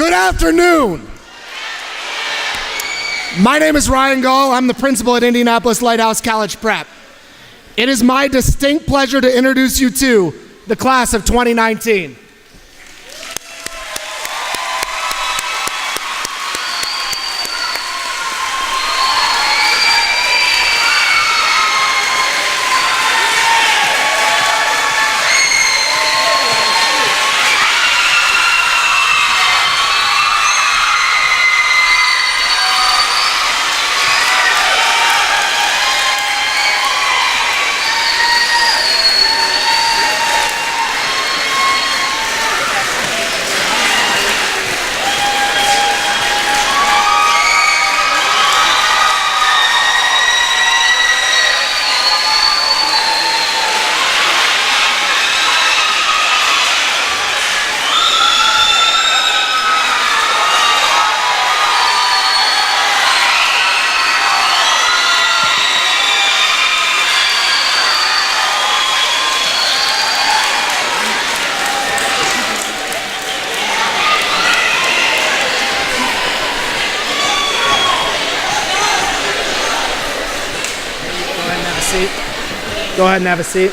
Good afternoon. My name is Ryan Gall. I'm the principal at Indianapolis Lighthouse College Prep. It is my distinct pleasure to introduce you to the class of 2019. Go ahead and have a seat.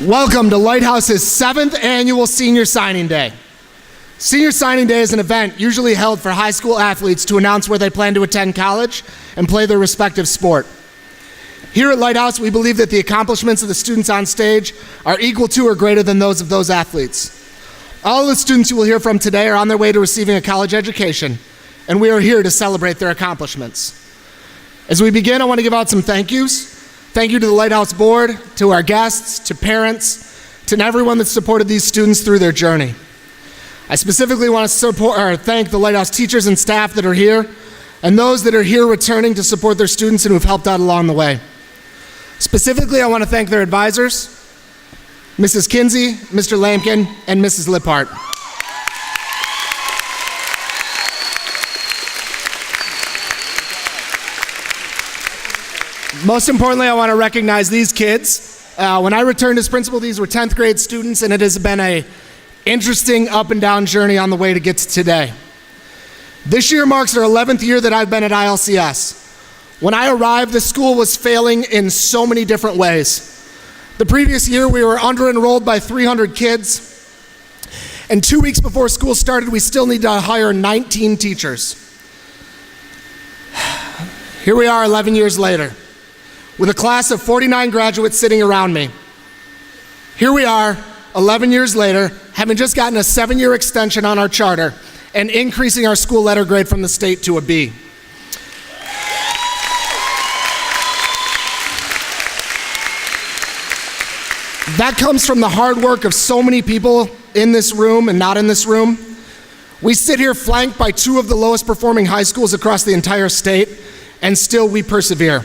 Welcome to Lighthouse's 7th annual Senior Signing Day. Senior Signing Day is an event usually held for high school athletes to announce where they plan to attend college and play their respective sport. Here at Lighthouse, we believe that the accomplishments of the students on stage are equal to or greater than those of those athletes. All of the students you will hear from today are on their way to receiving a college education, and we are here to celebrate their accomplishments. As we begin, I want to give out some thank yous. Thank you to the Lighthouse Board, to our guests, to parents, to everyone that supported these students through their journey. I specifically want to thank the Lighthouse teachers and staff that are here, and those that are here returning to support their students and who've helped out along the way. Specifically, I want to thank their advisors, Mrs. Kinsey, Mr. Lampkin, and Mrs. Lip Hart. Most importantly, I want to recognize these kids. When I returned as principal, these were 10th grade students, and it has been an interesting up and down journey on the way to get to today. This year marks our 11th year that I've been at ILCS. When I arrived, the school was failing in so many different ways. The previous year, we were under-enrolled by 300 kids, and 2 weeks before school started, we still need to hire 19 teachers. Here we are 11 years later, with a class of 49 graduates sitting around me. Here we are, 11 years later, having just gotten a 7-year extension on our charter and increasing our school letter grade from the state to a B. That comes from the hard work of so many people in this room and not in this room. We sit here flanked by 2 of the lowest performing high schools across the entire state, and still we persevere.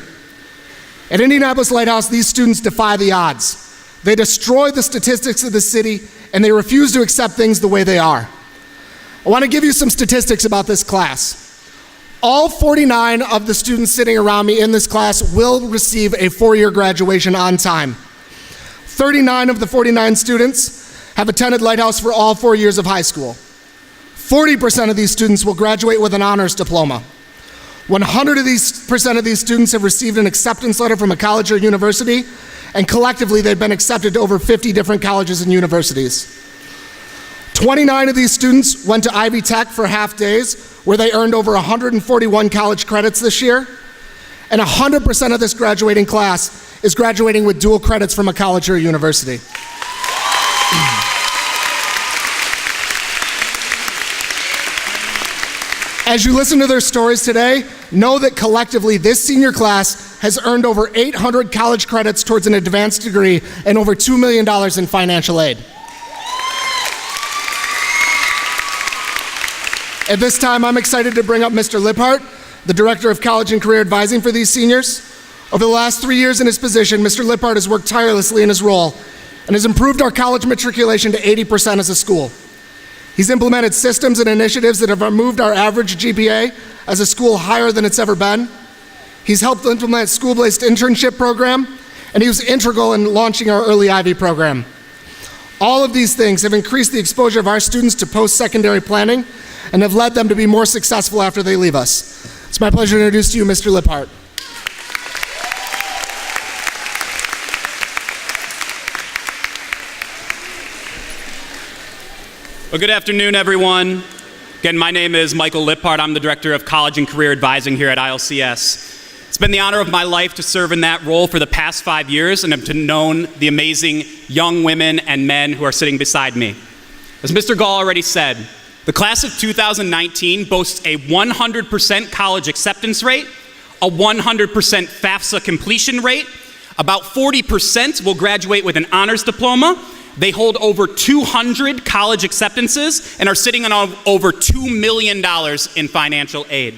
At Indianapolis Lighthouse, these students defy the odds. They destroy the statistics of the city, and they refuse to accept things the way they are. I want to give you some statistics about this class. All 49 of the students sitting around me in this class will receive a 4-year graduation on time. 39 of the 49 students have attended Lighthouse for all 4 years of high school. 40% of these students will graduate with an honors diploma. 100% of these students have received an acceptance letter from a college or university, and collectively they've been accepted to over 50 different colleges and universities. 29 of these students went to Ivy Tech for half days, where they earned over 141 college credits this year, and 100% of this graduating class is graduating with dual credits from a college or a university. As you listen to their stories today, know that collectively this senior class has earned over 800 college credits towards an advanced degree and over $2 million in financial aid. At this time, I'm excited to bring up Mr. Lip Hart, the Director of College and Career Advising for these seniors. Over the last 3 years in his position, Mr. Lip Hart has worked tirelessly in his role and has improved our college matriculation to 80% as a school. He's implemented systems and initiatives that have moved our average GPA as a school higher than it's ever been. He's helped implement a school-based internship program, and he was integral in launching our early Ivy program. All of these things have increased the exposure of our students to post-secondary planning and have led them to be more successful after they leave us. It's my pleasure to introduce to you Mr. Lip Hart. Well, good afternoon, everyone. Again, my name is Michael Lip Hart. I'm the Director of College and Career Advising here at ILCS. It's been the honor of my life to serve in that role for the past 5 years and have known the amazing young women and men who are sitting beside me. As Mr. Gall already said, the class of 2019 boasts a 100% college acceptance rate, a 100% FAFSA completion rate, about 40% will graduate with an honors diploma. They hold over 200 college acceptances and are sitting on over $2 million in financial aid.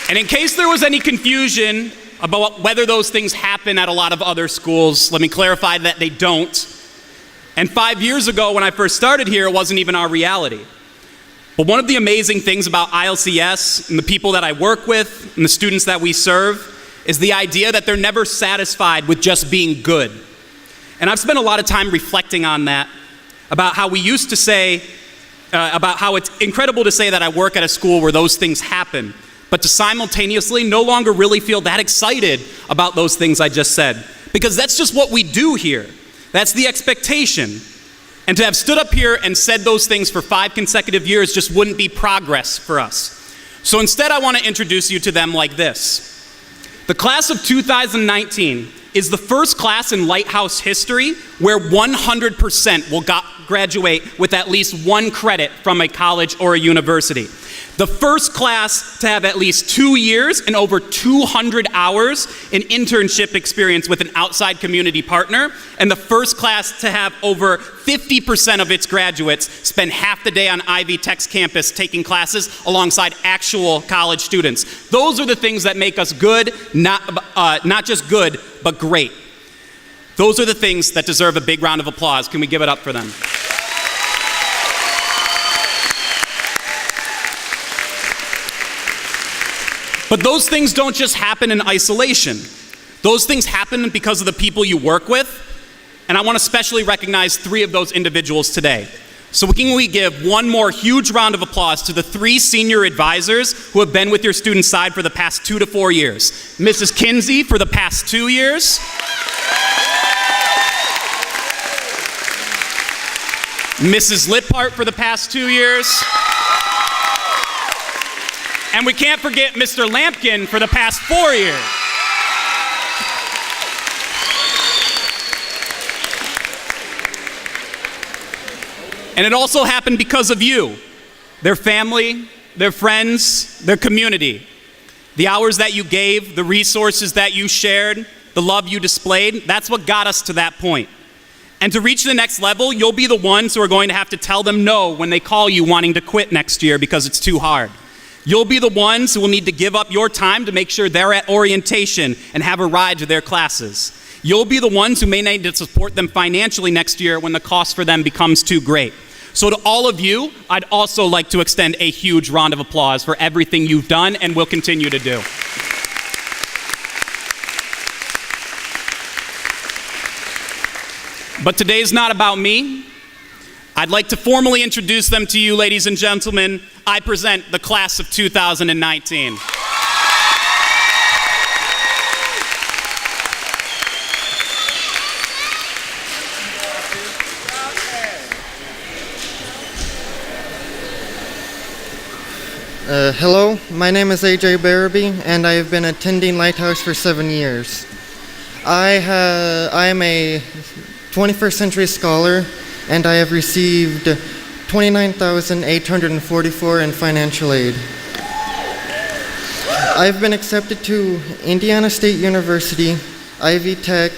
And in case there was any confusion about whether those things happen at a lot of other schools, let me clarify that they don't. And 5 years ago when I first started here, it wasn't even our reality. But one of the amazing things about ILCS and the people that I work with and the students that we serve is the idea that they're never satisfied with just being good. And I've spent a lot of time reflecting on that, about how we used to say, about how it's incredible to say that I work at a school where those things happen, but to simultaneously no longer really feel that excited about those things I just said. Because that's just what we do here. That's the expectation. And to have stood up here and said those things for 5 consecutive years just wouldn't be progress for us. So instead I want to introduce you to them like this. The class of 2019 is the first class in Lighthouse history where 100% will graduate with at least 1 credit from a college or a university. The first class to have at least 2 years and over 200 hours in internship experience with an outside community partner, and the first class to have over 50% of its graduates spend half the day on Ivy Tech's campus taking classes alongside actual college students. Those are the things that make us good, not just good, but great. Those are the things that deserve a big round of applause. Can we give it up for them? But those things don't just happen in isolation. Those things happen because of the people you work with, and I want to specially recognize 3 of those individuals today. So can we give one more huge round of applause to the 3 senior advisors who have been with your student side for the past 2 to 4 years. Mrs. Kinsey for the past 2 years. Mrs. Lip Hart for the past 2 years. And we can't forget Mr. Lampkin for the past 4 years. And it also happened because of you, their family, their friends, their community. The hours that you gave, the resources that you shared, the love you displayed, that's what got us to that point. And to reach the next level, you'll be the ones who are going to have to tell them no when they call you wanting to quit next year because it's too hard. You'll be the ones who will need to give up your time to make sure they're at orientation and have a ride to their classes. You'll be the ones who may need to support them financially next year when the cost for them becomes too great. So to all of you, I'd also like to extend a huge round of applause for everything you've done and will continue to do. But today's not about me. I'd like to formally introduce them to you, ladies and gentlemen. I present the class of 2019. Hello, my name is AJ Barbie, and I have been attending Lighthouse for 7 years. I am a 21st century scholar, and I have received $29,844 in financial aid. I've been accepted to Indiana State University, Ivy Tech,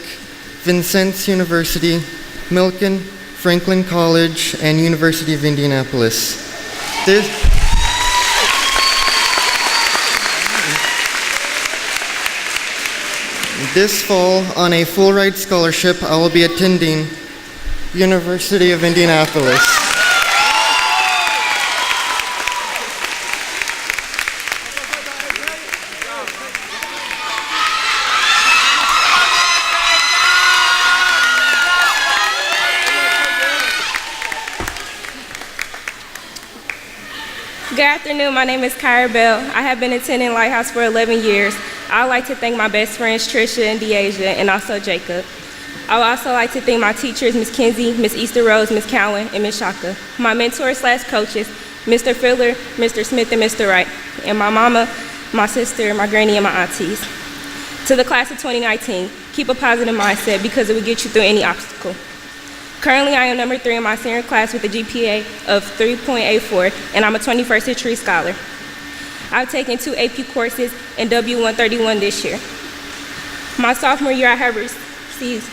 Vincennes University, Milken, Franklin College, and University of Indianapolis. This fall, on a full-ride scholarship, I will be attending University of Indianapolis. afternoon. My name is Kyra Bell. I have been attending Lighthouse for 11 years. I would like to thank my best friends, Tricia and Deasia, and also Jacob. I would also like to thank my teachers, Ms. Kinsey, Ms. Easter Rose, Ms. Cowan, and Ms. Shaka. My mentors/coaches, Mr. Filler, Mr. Smith, and Mr. Wright. And my mama, my sister, my granny, and my aunties. To the class of 2019, keep a positive mindset because it will get you through any obstacle. Currently, I am number 3 in my senior class with a GPA of 3.84, and I'm a 21st century scholar. I've taken 2 AP courses and W131 this year. My sophomore year, I have received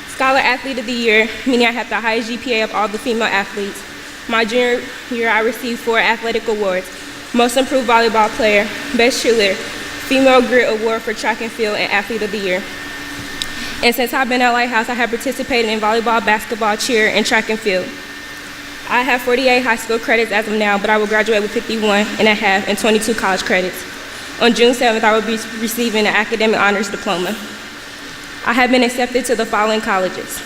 Scholar Athlete of the Year, meaning I have the highest GPA of all the female athletes. My junior year, I received 4 athletic awards: Most Improved Volleyball Player, Best Cheerleader, Female Grit Award for Track and Field, and Athlete of the Year. And since I've been at Lighthouse, I have participated in volleyball, basketball, cheer, and track and field. I have 48 high school credits as of now, but I will graduate with 51 and a half and 22 college credits. On June 7th, I will be receiving an academic honors diploma. I have been accepted to the following colleges: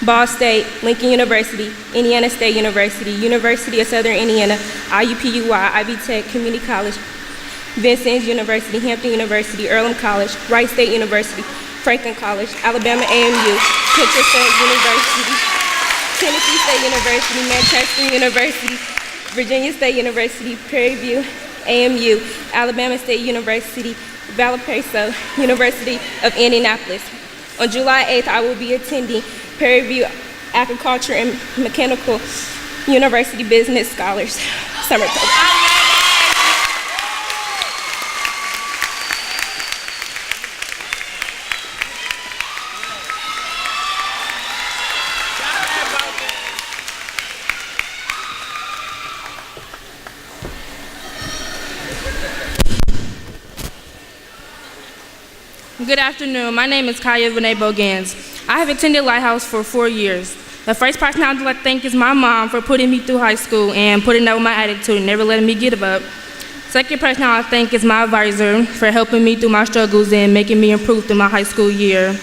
Ball State, Lincoln University, Indiana State University, University of Southern Indiana, IUPUI, Ivy Tech, Community College, Vincennes University, Hampton University, Earlham College, Wright State University, Franklin College, Alabama A&M, Central State University, Tennessee State University, Manchester University, Virginia State University, Prairie View, AMU, Alabama State University, Valparaiso, University of Indianapolis. On July 8th, I will be attending Prairie View Agriculture and Mechanical University Business Scholars Summer Program. Good afternoon. My name is Kaya Bogans. I have attended Lighthouse for 4 years. The first person I would like to thank is my mom for putting me through high school and putting up with my attitude and never letting me give up. Second person I would thank is my advisor for helping me through my struggles and making me improve through my high school year.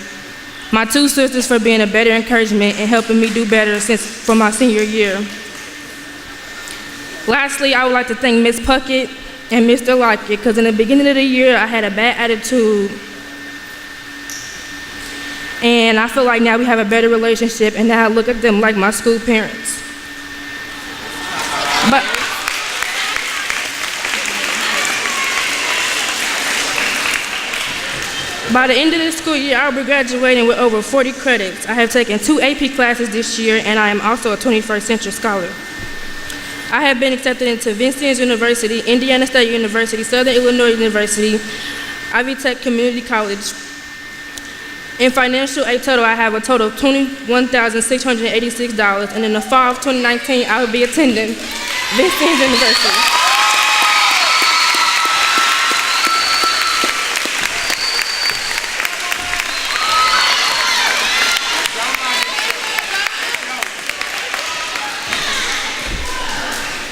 My 2 sisters for being a better encouragement and helping me do better for my senior year. Lastly, I would like to thank Ms. Puckett and Mr. Lockett, because in the beginning of the year I had a bad attitude. And I feel like now we have a better relationship, and now I look at them like my school parents. But by the end of the school year, I'll be graduating with over 40 credits. I have taken 2 AP classes this year, and I am also a 21st century scholar. I have been accepted into Vincennes University, Indiana State University, Southern Illinois University, Ivy Tech Community College. In financial aid total, I have a total of $21,686, and in the fall of 2019, I will be attending Vincennes University.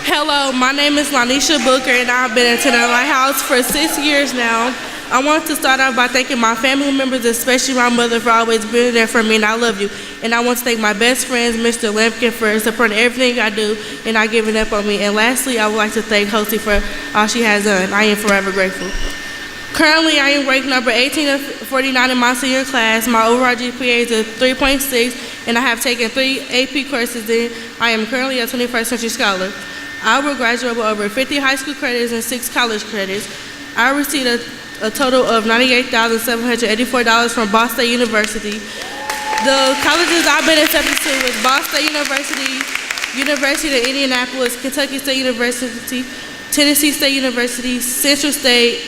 Hello, my name is Lanisha Booker, and I've been attending Lighthouse for 6 years now. I want to start off by thanking my family members, especially my mother, for always being there for me, and I love you. And I want to thank my best friends, Mr. Lampkin, for supporting everything I do and not giving up on me. And lastly, I would like to thank Kelsey for all she has done. I am forever grateful. Currently, I am ranked number 18 of 49 in my senior class. My overall GPA is a 3.6, and I have taken 3 AP courses, and I am currently a 21st century scholar. I will graduate with over 50 high school credits and 6 college credits. I received a total of $98,784 from Ball State University. The colleges I've been accepted to was Ball State University, University of Indianapolis, Kentucky State University, Tennessee State University, Central State,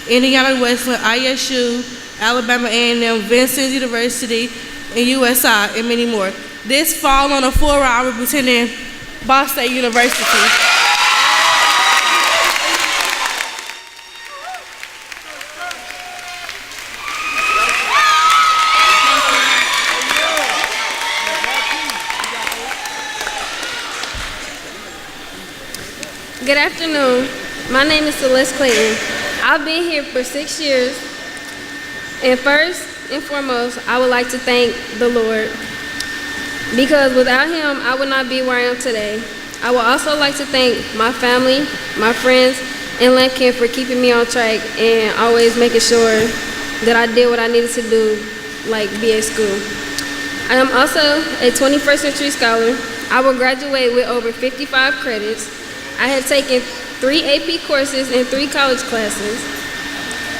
Indiana Wesleyan, ISU, Alabama A&M, Vincennes University, and USI, and many more. This fall on the 4th, I will be attending Ball State University. Good afternoon. My name is Celeste Claire. I've been here for 6 years. And first and foremost, I would like to thank the Lord, because without him, I would not be where I am today. I would also like to thank my family, my friends, and Lincoln for keeping me on track and always making sure that I did what I needed to do, like be at school. I am also a 21st century scholar. I will graduate with over 55 credits. I have taken 3 AP courses and 3 college classes.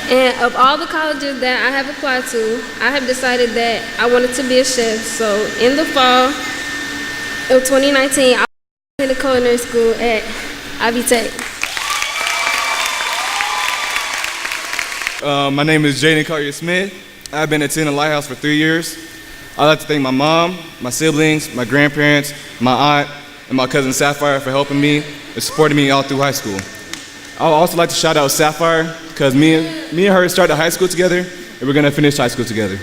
And of all the colleges that I have applied to, I have decided that I wanted to be a chef. So in the fall of 2019, I went to culinary school at Ivy Tech. My name is Jaden Acharya Smith. I've been attending Lighthouse for 3 years. I'd like to thank my mom, my siblings, my grandparents, my aunt, and my cousin Sapphire for helping me and supporting me all through high school. I would also like to shout out Sapphire because me and her started high school together, and we're gonna finish high school together.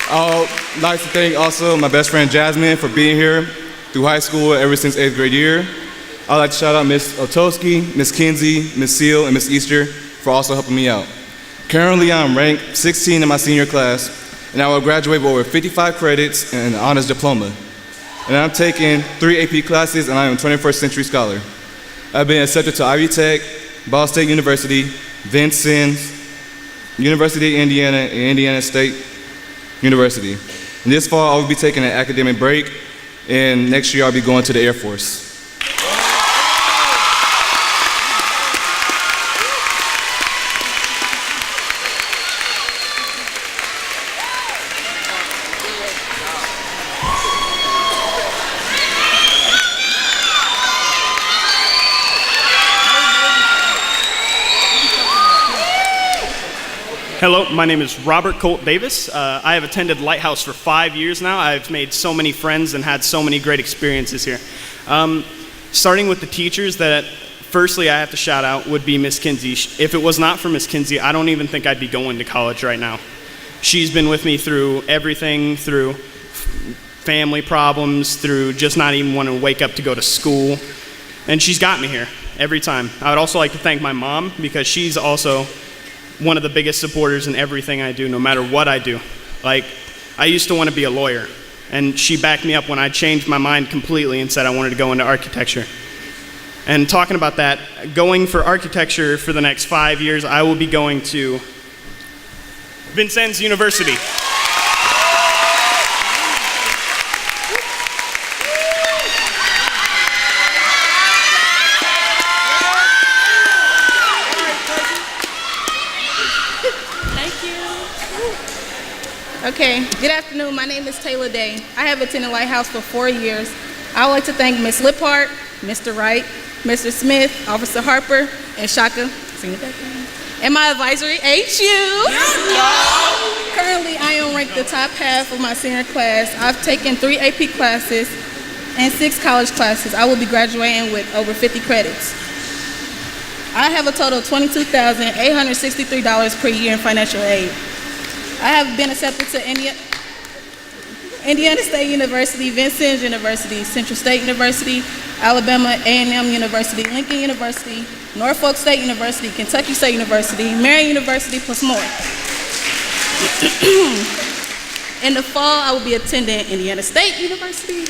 I'd like to thank also my best friend Jasmine for being here through high school ever since 8th grade year. I'd like to shout out Miss Otoski, Miss Kinsey, Miss Seal, and Miss Easter for also helping me out. Currently, I'm ranked 16 in my senior class, and I will graduate with over 55 credits and an honors diploma. And I'm taking 3 AP classes, and I am a 21st century scholar. I've been accepted to Ivy Tech, Ball State University, Vincennes, University of Indiana, and Indiana State University. And this fall, I will be taking an academic break, and next year I'll be going to the Air Force. Hello, my name is Robert Colt Davis. I have attended Lighthouse for 5 years now. I've made so many friends and had so many great experiences here. Starting with the teachers that firstly I have to shout out would be Miss Kinsey. If it was not for Miss Kinsey, I don't even think I'd be going to college right now. She's been with me through everything, through family problems, through just not even wanting to wake up to go to school. And she's got me here every time. I would also like to thank my mom because she's also one of the biggest supporters in everything I do, no matter what I do. Like, I used to want to be a lawyer, and she backed me up when I changed my mind completely and said I wanted to go into architecture. And talking about that, going for architecture for the next 5 years, I will be going to Vincennes University. Okay, good afternoon. My name is Taylor Day. I have attended Lighthouse for 4 years. I would like to thank Ms. Lip Hart, Mr. Wright, Mr. Smith, Officer Harper, and Shaka, and my advisory, HU. Currently, I am ranked the top half of my senior class. I've taken 3 AP classes and 6 college classes. I will be graduating with over 50 credits. I have a total of $22,863 per year in financial aid. I have been accepted to Indiana State University, Vincennes University, Central State University, Alabama A&M University, Lincoln University, Norfolk State University, Kentucky State University, Marion University, plus more. In the fall, I will be attending Indiana State University.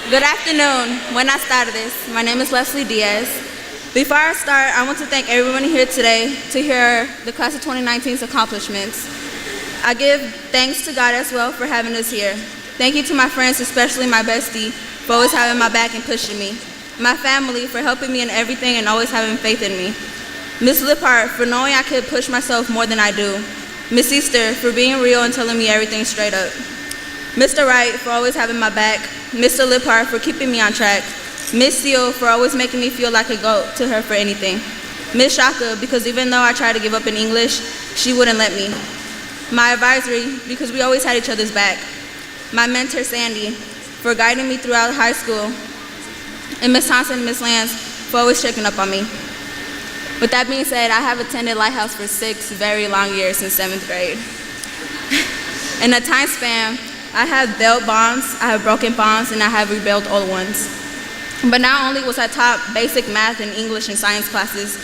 Good afternoon. Buenas tardes. My name is Leslie Diaz. Before I start, I want to thank everyone here today to hear the class of 2019's accomplishments. I give thanks to God as well for having us here. Thank you to my friends, especially my bestie, for always having my back and pushing me. My family for helping me in everything and always having faith in me. Miss Leaphart for knowing I could push myself more than I do. Miss Easter for being real and telling me everything straight up. Mr. Wright for always having my back. Mr. Lip Hart for keeping me on track. Miss Seal for always making me feel like I could go to her for anything. Miss Shaka because even though I tried to give up in English, she wouldn't let me. My advisory because we always had each other's back. My mentor Sandy for guiding me throughout high school. And Miss Thompson and Miss Lance for always checking up on me. With that being said, I have attended Lighthouse for 6 very long years since 7th grade. In that time span, I have built bonds, I have broken bonds, and I have rebuilt old ones. But not only was I taught basic math and English and science classes,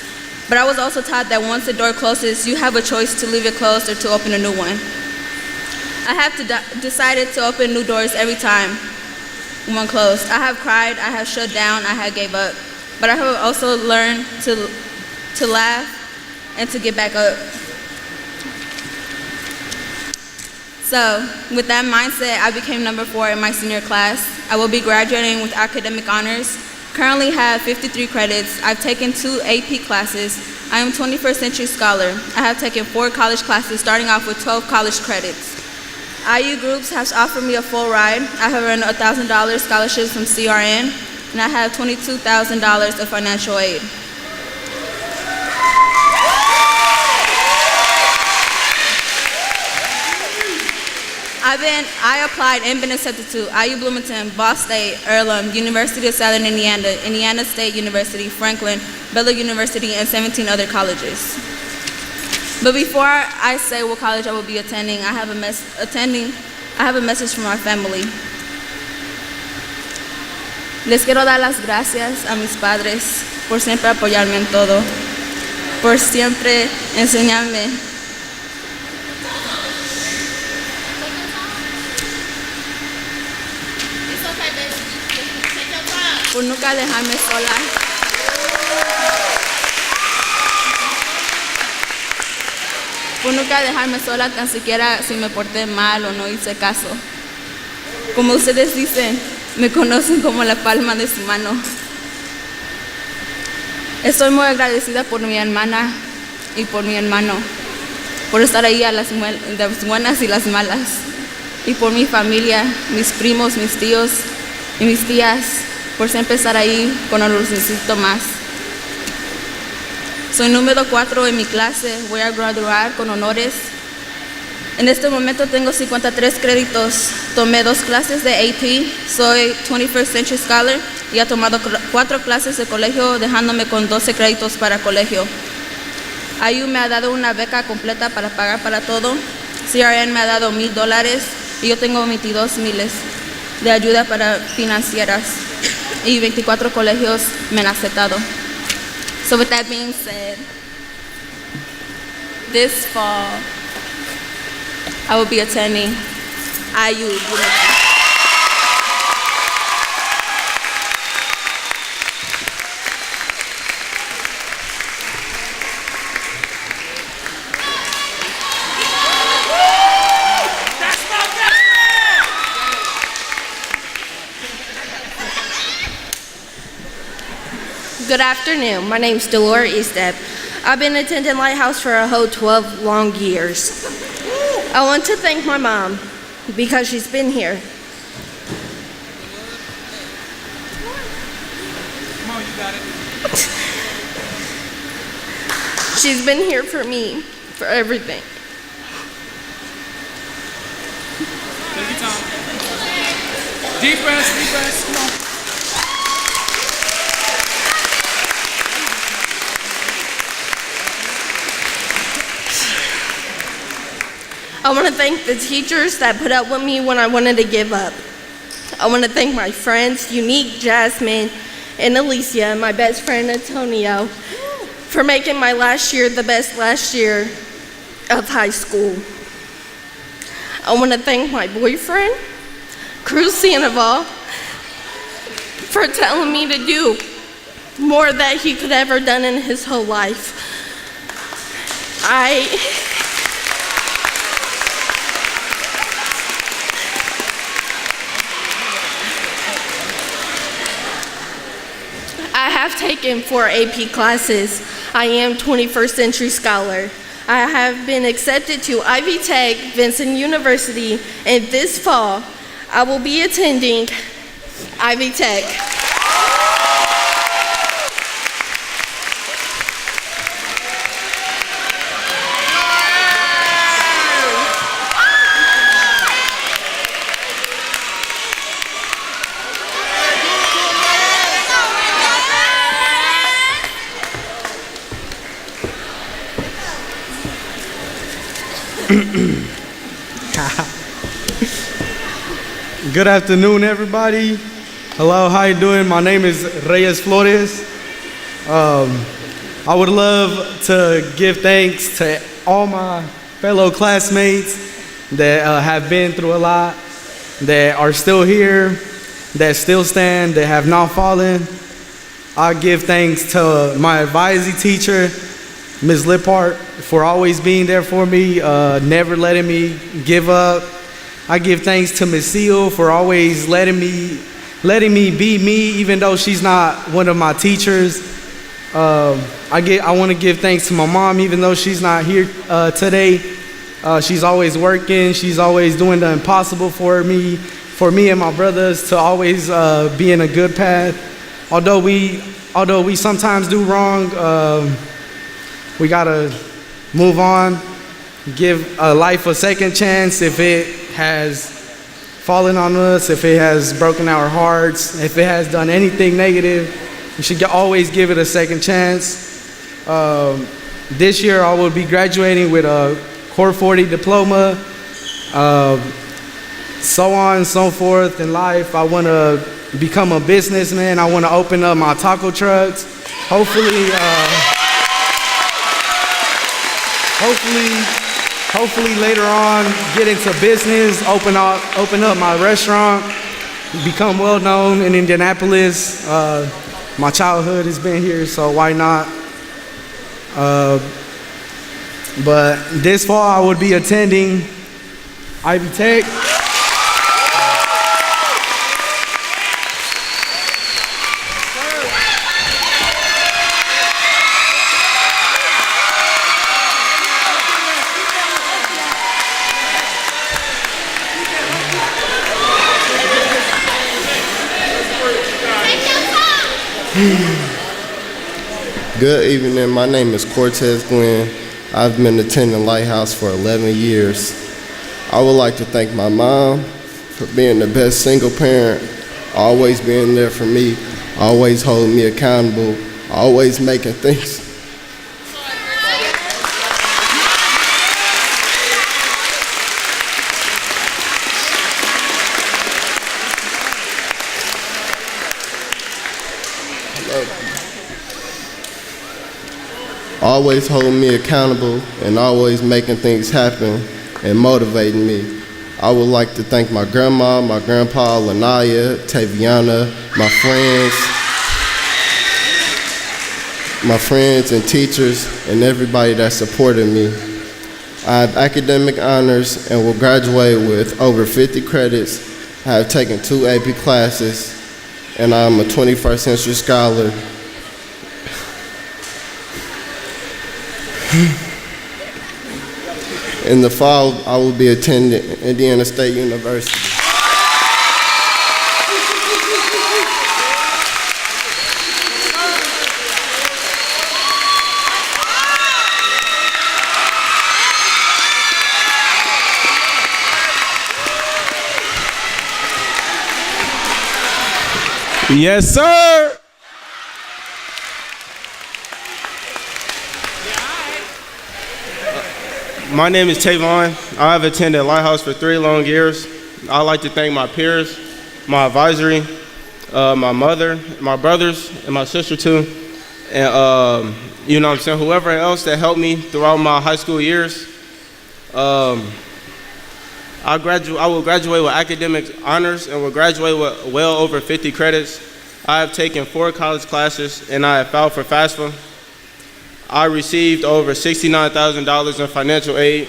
but I was also taught that once the door closes, you have a choice to leave it closed or to open a new one. I have decided to open new doors every time one closed. I have cried, I have shut down, I have gave up. But I have also learned to laugh and to get back up. So, with that mindset, I became number 4 in my senior class. I will be graduating with academic honors. Currently have 53 credits. I've taken 2 AP classes. I am 21st century scholar. I have taken 4 college classes, starting off with 12 college credits. IU Groups has offered me a full ride. I have earned $1,000 scholarships from CRN, and I have $22,000 of financial aid. I applied and been accepted to IU Bloomington, Ball State, Earlham, University of Southern Indiana, Indiana State University, Franklin, Baylor University, and 17 other colleges. But before I say what college I will be attending, I have a message from my family. Les quiero dar las gracias a mis padres por siempre apoyarme en todo, por siempre enseñarme. Por nunca dejarme sola. Por nunca dejarme sola, tan siquiera si me porté mal o no hice caso. Como ustedes dicen, me conocen como la palma de su mano. Estoy muy agradecida por mi hermana y por mi hermano, por estar ahí a las buenas y las malas, y por mi familia, mis primos, mis tíos y mis tías, por siempre estar ahí cuando los necesito más. Soy número 4 en mi clase, voy a graduar con honores. En este momento tengo 53 créditos, tomé 2 clases de AP, soy 21st Century Scholar y he tomado 4 clases de colegio, dejándome con 12 créditos para colegio. IU me ha dado una beca completa para pagar para todo, CRN me ha dado $1,000 y yo tengo 22,000 de ayuda para financieras y 24 colegios me han aceptado. So with that being said, this fall, I will be attending IU. Good afternoon. My name's Delora Eastep. I've been attending Lighthouse for a whole 12 long years. I want to thank my mom because she's been here. Come on, you got it. She's been here for me, for everything. Take your time. Deep breaths, come on. I want to thank the teachers that put up with me when I wanted to give up. I want to thank my friends, Unique, Jasmine, and Alicia, and my best friend, Antonio, for making my last year the best last year of high school. I want to thank my boyfriend, Cruz Sandoval, for telling me to do more than he could ever done in his whole life. I have taken 4 AP classes. I am 21st Century Scholar. I have been accepted to Ivy Tech, Vincent University, and this fall, I will be attending Ivy Tech. Good afternoon, everybody. Hello, how you doing? My name is Reyes Flores. I would love to give thanks to all my fellow classmates that have been through a lot, that are still here, that still stand, that have not fallen. I give thanks to my advising teacher, Ms. Lip Hart, for always being there for me, never letting me give up. I give thanks to Ms. Seal for always letting me be me, even though she's not one of my teachers. I want to give thanks to my mom, even though she's not here today. She's always working. She's always doing the impossible for me and my brothers to always be in a good path. Although we sometimes do wrong, we gotta move on, give life a second chance if it has fallen on us, if it has broken our hearts, if it has done anything negative. We should always give it a second chance. This year I will be graduating with a Core 40 diploma, so on and so forth in life. I want to become a businessman. I want to open up my taco trucks. Hopefully later on get into business, open up my restaurant, become well known in Indianapolis. My childhood has been here, so why not? But this fall I would be attending Ivy Tech. Good evening, my name is Cortez Glenn. I've been attending Lighthouse for 11 years. I would like to thank my mom for being the best single parent, always being there for me, always holding me accountable, always making things. Always holding me accountable and always making things happen and motivating me. I would like to thank my grandma, my grandpa, Lanaya, Taviana, my friends and teachers, and everybody that supported me. I have academic honors and will graduate with over 50 credits. I have taken 2 AP classes, and I am a 21st century scholar. In the fall, I will be attending Indiana State University. Yes, sir. My name is Tavon. I have attended Lighthouse for 3 long years. I'd like to thank my peers, my advisory, my mother, my brothers, and my sister too. And you know what I'm saying, whoever else that helped me throughout my high school years. I will graduate with academic honors and will graduate with well over 50 credits. I have taken 4 college classes and I have filed for FAFSA. I received over $69,000 in financial aid.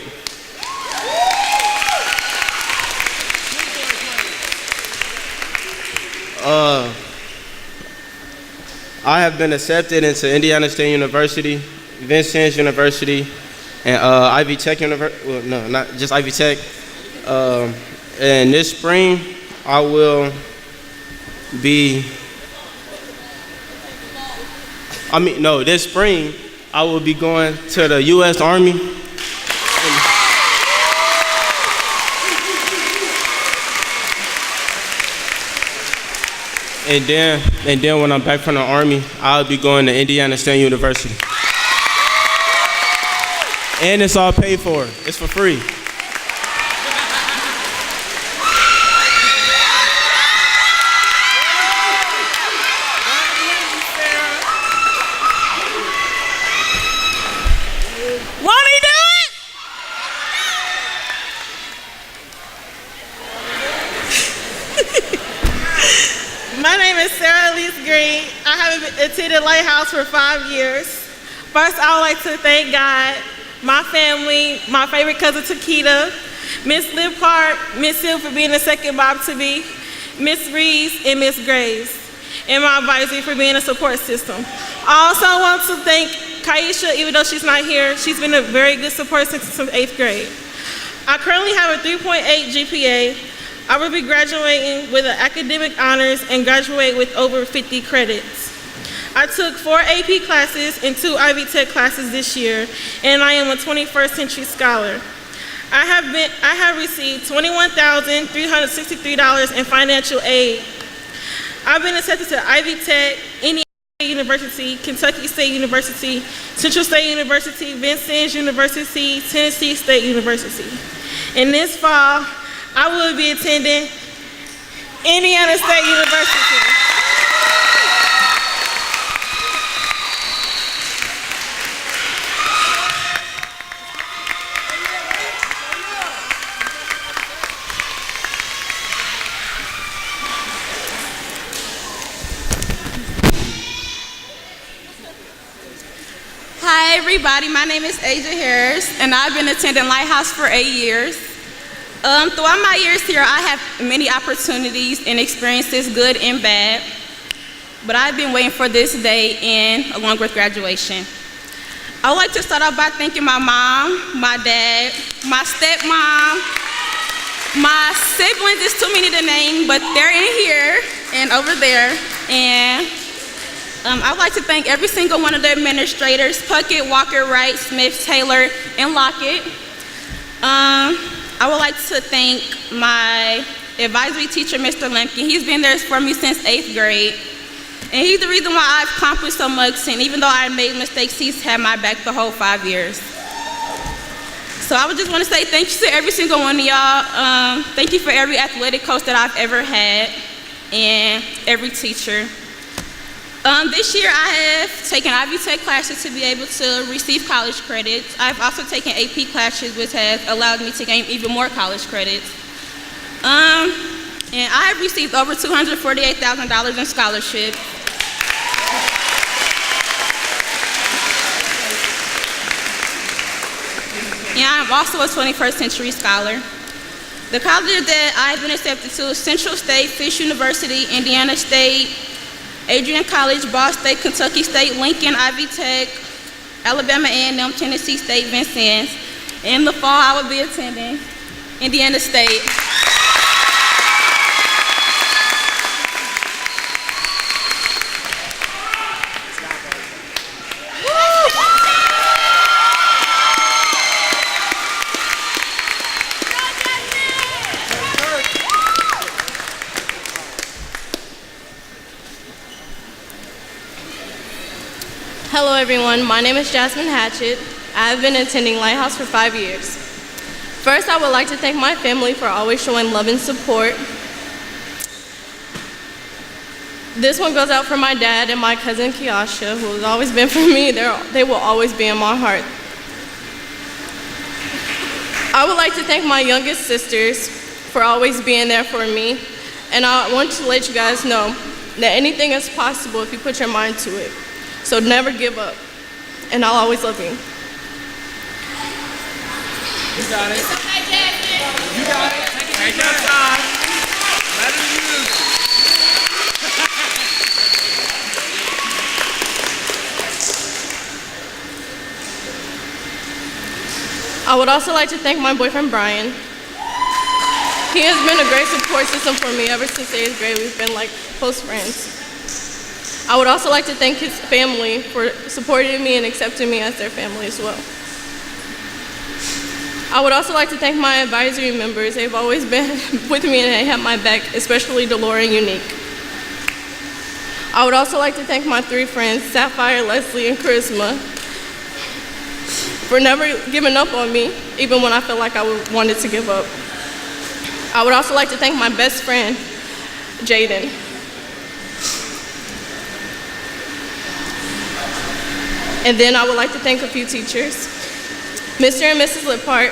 I have been accepted into Indiana State University, Vincennes University, and Ivy Tech University. Well, no, not just Ivy Tech. And this spring, I will be. This spring, I will be going to the U.S. Army. And then when I'm back from the Army, I'll be going to Indiana State University. And it's all paid for. It's for free. My name is Sarah Elise Green. I have attended Lighthouse for 5 years. First, I would like to thank God, my family, my favorite cousin Takita, Miss Lip Hart, Miss Hill for being the second mom to me, Miss Reeves, and Miss Graves, and my advisory for being a support system. I also want to thank Kaisha, even though she's not here. She's been a very good support since 8th grade. I currently have a 3.8 GPA. I will be graduating with an academic honors and graduate with over 50 credits. I took 4 AP classes and 2 Ivy Tech classes this year, and I am a 21st century scholar. I have received $21,363 in financial aid. I've been accepted to Ivy Tech, Indiana State University, Kentucky State University, Central State University, Vincennes University, Tennessee State University. In this fall, I will be attending Indiana State University. Hi everybody, my name is Asia Harris and I've been attending Lighthouse for 8 years. Throughout my years here, I have many opportunities and experiences, good and bad, but I've been waiting for this day and along with graduation. I would like to start off by thanking my mom, my dad, my stepmom, my siblings. It's too many to name, but they're in here and over there. And I would like to thank every single one of the administrators, Puckett, Walker, Wright, Smith, Taylor, and Lockett. I would like to thank my advisory teacher, Mr. Lemkin. He's been there for me since 8th grade. And he's the reason why I've accomplished so much, and even though I made mistakes, he's had my back the whole 5 years. So I would just want to say thank you to every single one of y'all. Thank you for every athletic coach that I've ever had, and every teacher. This year I have taken Ivy Tech classes to be able to receive college credits. I've also taken AP classes, which has allowed me to gain even more college credits. And I have received over $248,000 in scholarships. And I am also a 21st century scholar. The colleges that I've been accepted to: Central State, Fisk University, Indiana State, Adrian College, Ball State, Kentucky State, Lincoln, Ivy Tech, Alabama A&M, Tennessee State, Vincennes. In the fall, I will be attending Indiana State. Hello everyone, my name is Jasmine Hatchet. I've been attending Lighthouse for 5 years. First, I would like to thank my family for always showing love and support. This one goes out for my dad and my cousin Kiasha, who has always been for me. They will always be in my heart. I would like to thank my youngest sisters for always being there for me. And I want to let you guys know that anything is possible if you put your mind to it. So never give up, and I'll always love you. You got it. You got it. Take your time. Let it use. I would also like to thank my boyfriend, Brian. He has been a great support system for me ever since 8th grade. We've been like close friends. I would also like to thank his family for supporting me and accepting me as their family as well. I would also like to thank my advisory members. They've always been with me and they have my back, especially Delora and Unique. I would also like to thank my 3 friends, Sapphire, Leslie, and Charisma. for never giving up on me, even when I felt like I wanted to give up. I would also like to thank my best friend, Jaden. And then I would like to thank a few teachers, Mr. and Mrs. Lip Hart,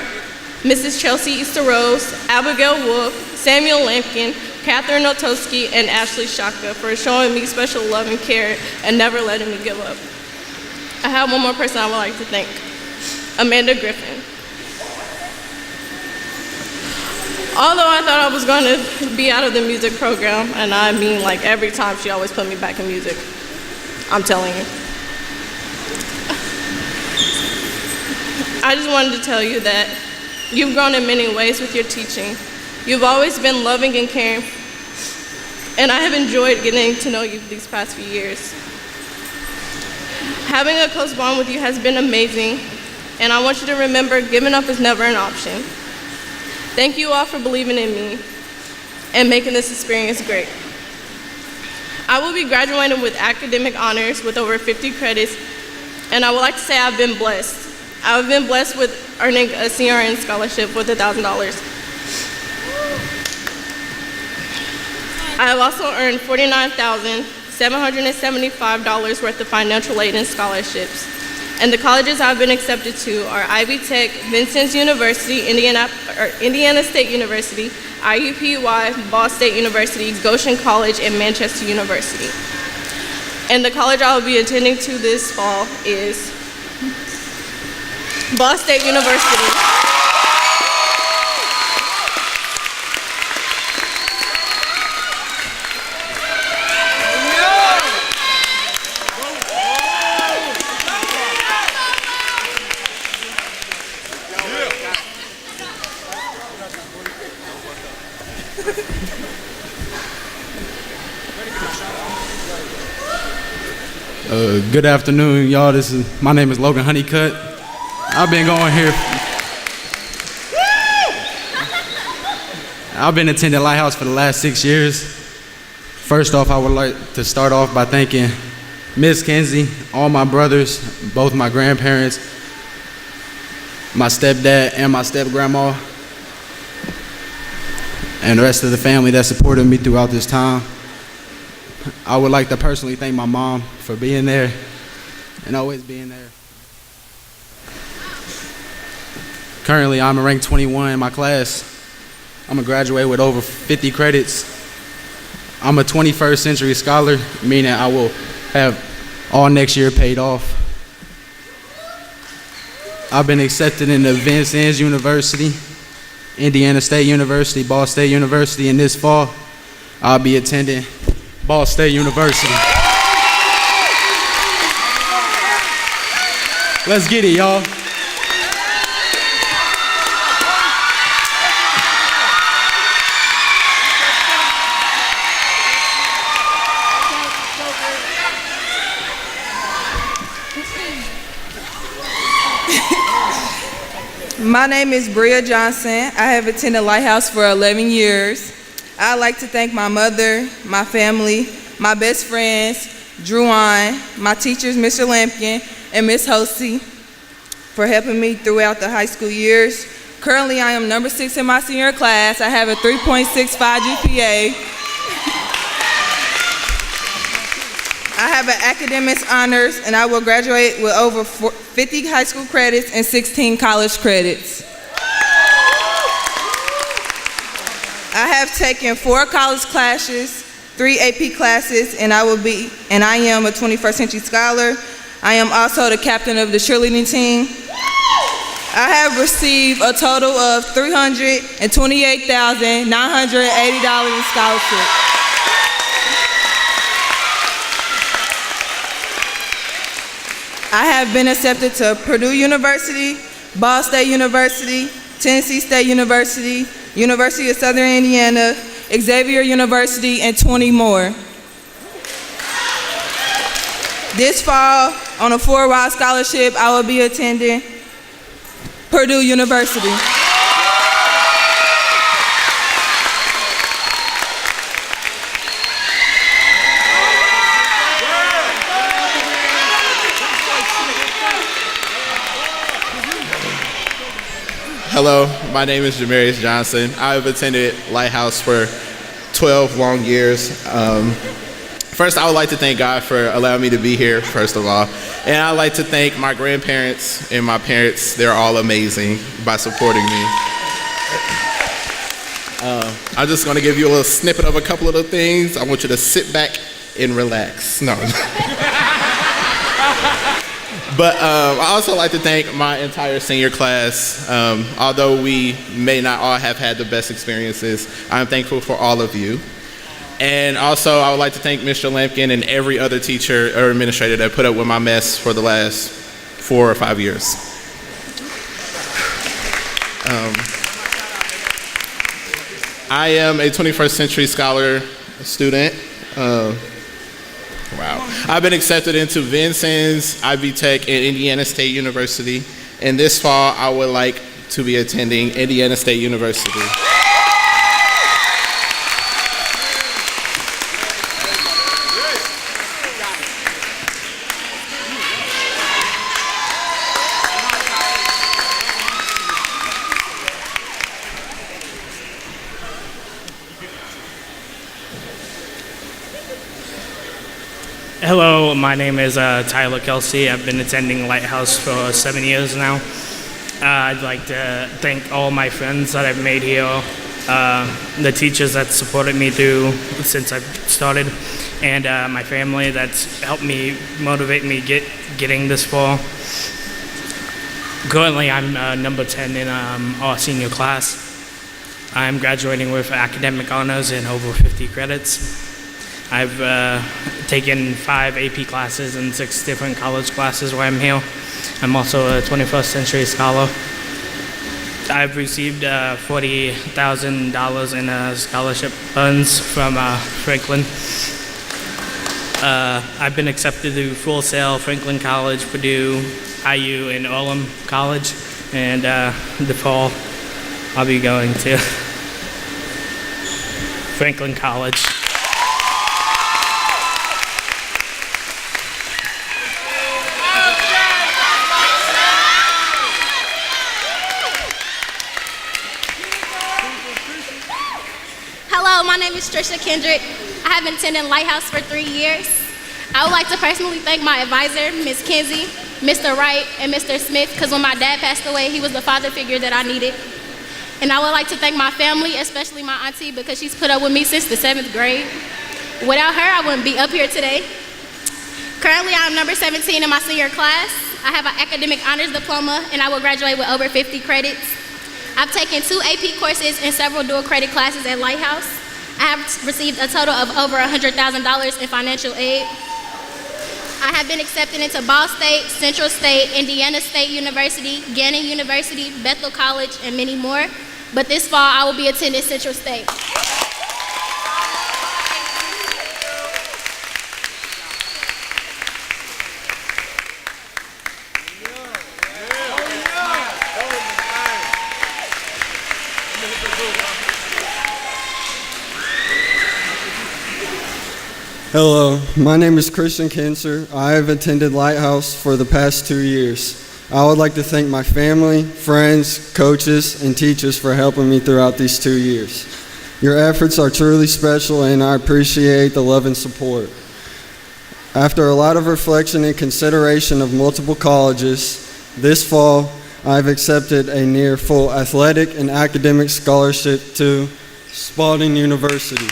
Mrs. Chelsea Easter Rose, Abigail Wolf, Samuel Lampkin, Catherine Otoski, and Ashley Shaka for showing me special love and care and never letting me give up. I have one more person I would like to thank, Amanda Griffin. Although I thought I was going to be out of the music program, and I mean like every time she always put me back in music, I'm telling you. I just wanted to tell you that you've grown in many ways with your teaching. You've always been loving and caring, and I have enjoyed getting to know you these past few years. Having a close bond with you has been amazing, and I want you to remember giving up is never an option. Thank you all for believing in me and making this experience great. I will be graduating with academic honors with over 50 credits, and I would like to say I've been blessed. I've been blessed with earning a CRN scholarship with $1,000. I have also earned $49,775 worth of financial aid and scholarships. And the colleges I've been accepted to are Ivy Tech, Vincennes University, Indiana State University, IUPUI, Ball State University, Goshen College, and Manchester University. And the college I will be attending to this fall is Ball State University. Good afternoon, y'all. My name is Logan Honeycutt. I've been going here. I've been attending Lighthouse for the last 6 years. First off, I would like to start off by thanking Miss Kenzie, all my brothers, both my grandparents, my stepdad and my step-grandma, and the rest of the family that supported me throughout this time. I would like to personally thank my mom for being there and always being there. Currently, I'm a rank 21 in my class. I'm gonna graduate with over 50 credits. I'm a 21st century scholar, meaning I will have all next year paid off. I've been accepted into Vincennes University, Indiana State University, Ball State University, and this fall, I'll be attending Ball State University. Let's get it, y'all. My name is Bria Johnson. I have attended Lighthouse for 11 years. I'd like to thank my mother, my family, my best friends, Druan, my teachers, Mr. Lampkin and Miss Hosey, for helping me throughout the high school years. Currently, I am number 6 in my senior class. I have a 3.65 GPA. I have an academics honors, and I will graduate with over 50 high school credits and 16 college credits. I have taken 4 college classes, 3 AP classes, and I am a 21st century scholar. I am also the captain of the cheerleading team. I have received a total of $328,980 in scholarships. I have been accepted to Purdue University, Ball State University, Tennessee State University, University of Southern Indiana, Xavier University, and 20 more. This fall, on a 4-year scholarship, I will be attending Purdue University. Hello, my name is Arias Johnson. I've attended Lighthouse for 12 long years. First, I would like to thank God for allowing me to be here, first of all. And I'd like to thank my grandparents and my parents. They're all amazing by supporting me. I'm just going to give you a little snippet of a couple of the things. I want you to sit back and relax. No. But I also like to thank my entire senior class. Although we may not all have had the best experiences, I'm thankful for all of you. And also, I would like to thank Mr. Lampkin and every other teacher or administrator that put up with my mess for the last 4 or 5 years. I am a 21st Century Scholar student. Wow. I've been accepted into Vincennes, Ivy Tech, and Indiana State University. And this fall, I would like to be attending Indiana State University. Hello, my name is Tyler Kelsey. I've been attending Lighthouse for 7 years now. I'd like to thank all my friends that I've made here, the teachers that supported me through since I've started, and my family that's helped me motivate me getting this far. Currently, I'm number 10 in our senior class. I'm graduating with academic honors and over 50 credits. I've taken 5 AP classes and 6 different college classes while I'm here. I'm also a 21st Century Scholar. I've received $40,000 in scholarship funds from Franklin. I've been accepted to Full Sail, Franklin College, Purdue, IU, and Olsen College. And the fall, I'll be going to Franklin College. Hello, my name is Tricia Kendrick. I have been attending Lighthouse for 3 years. I would like to personally thank my advisor, Ms. Kinsey, Mr. Wright, and Mr. Smith, because when my dad passed away, he was the father figure that I needed. And I would like to thank my family, especially my auntie, because she's put up with me since the 7th grade. Without her, I wouldn't be up here today. Currently, I'm number 17 in my senior class. I have an academic honors diploma, and I will graduate with over 50 credits. I've taken 2 AP courses and several dual credit classes at Lighthouse. I have received a total of over $100,000 in financial aid. I have been accepted into Ball State, Central State, Indiana State University, Gannon University, Bethel College, and many more. But this fall, I will be attending Central State. Hello, my name is Christian Kinser. I have attended Lighthouse for the past 2 years. I would like to thank my family, friends, coaches, and teachers for helping me throughout these 2 years. Your efforts are truly special, and I appreciate the love and support. After a lot of reflection and consideration of multiple colleges, this fall I've accepted a near full athletic and academic scholarship to Spalding University.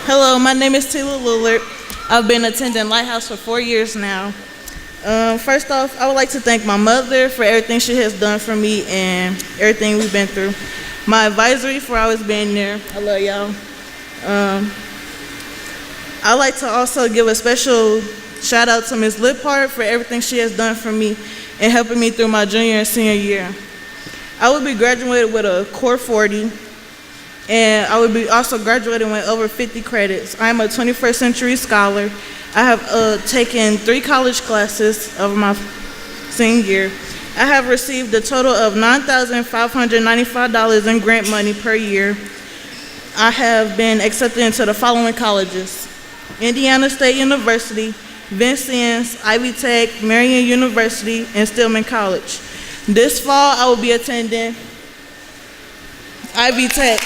Hello, my name is Tila Lillard. I've been attending Lighthouse for 4 years now. First off, I would like to thank my mother for everything she has done for me and everything we've been through. My advisory for always being there. I love y'all. I'd like to also give a special shout out to Ms. Lip Hart for everything she has done for me and helping me through my junior and senior year. I will be graduated with a core 40. And I will be also graduating with over 50 credits. I am a 21st Century Scholar. I have taken 3 college classes over my senior year. I have received a total of $9,595 in grant money per year. I have been accepted into the following colleges: Indiana State University, Vincennes, Ivy Tech, Marion University, and Stillman College. This fall, I will be attending Ivy Tech.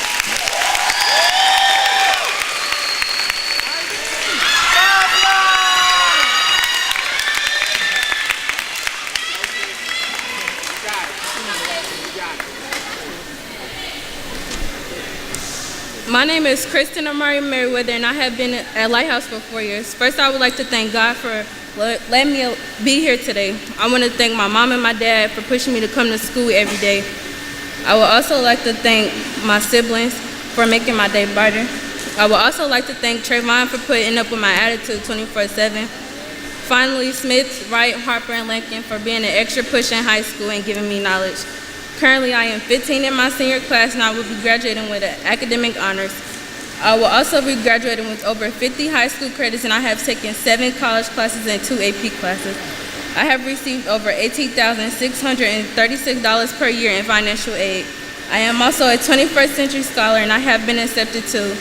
My name is Christina Merriweather, and I have been at Lighthouse for 4 years. First, I would like to thank God for letting me be here today. I want to thank my mom and my dad for pushing me to come to school every day. I would also like to thank my siblings for making my day brighter. I would also like to thank Trayvon for putting up with my attitude 24/7. Finally, Smith, Wright, Harper, and Lincoln for being an extra push in high school and giving me knowledge. Currently, I am 15 in my senior class, and I will be graduating with academic honors. I will also be graduating with over 50 high school credits, and I have taken 7 college classes and 2 AP classes. I have received over $18,636 per year in financial aid. I am also a 21st Century Scholar, and I have been accepted to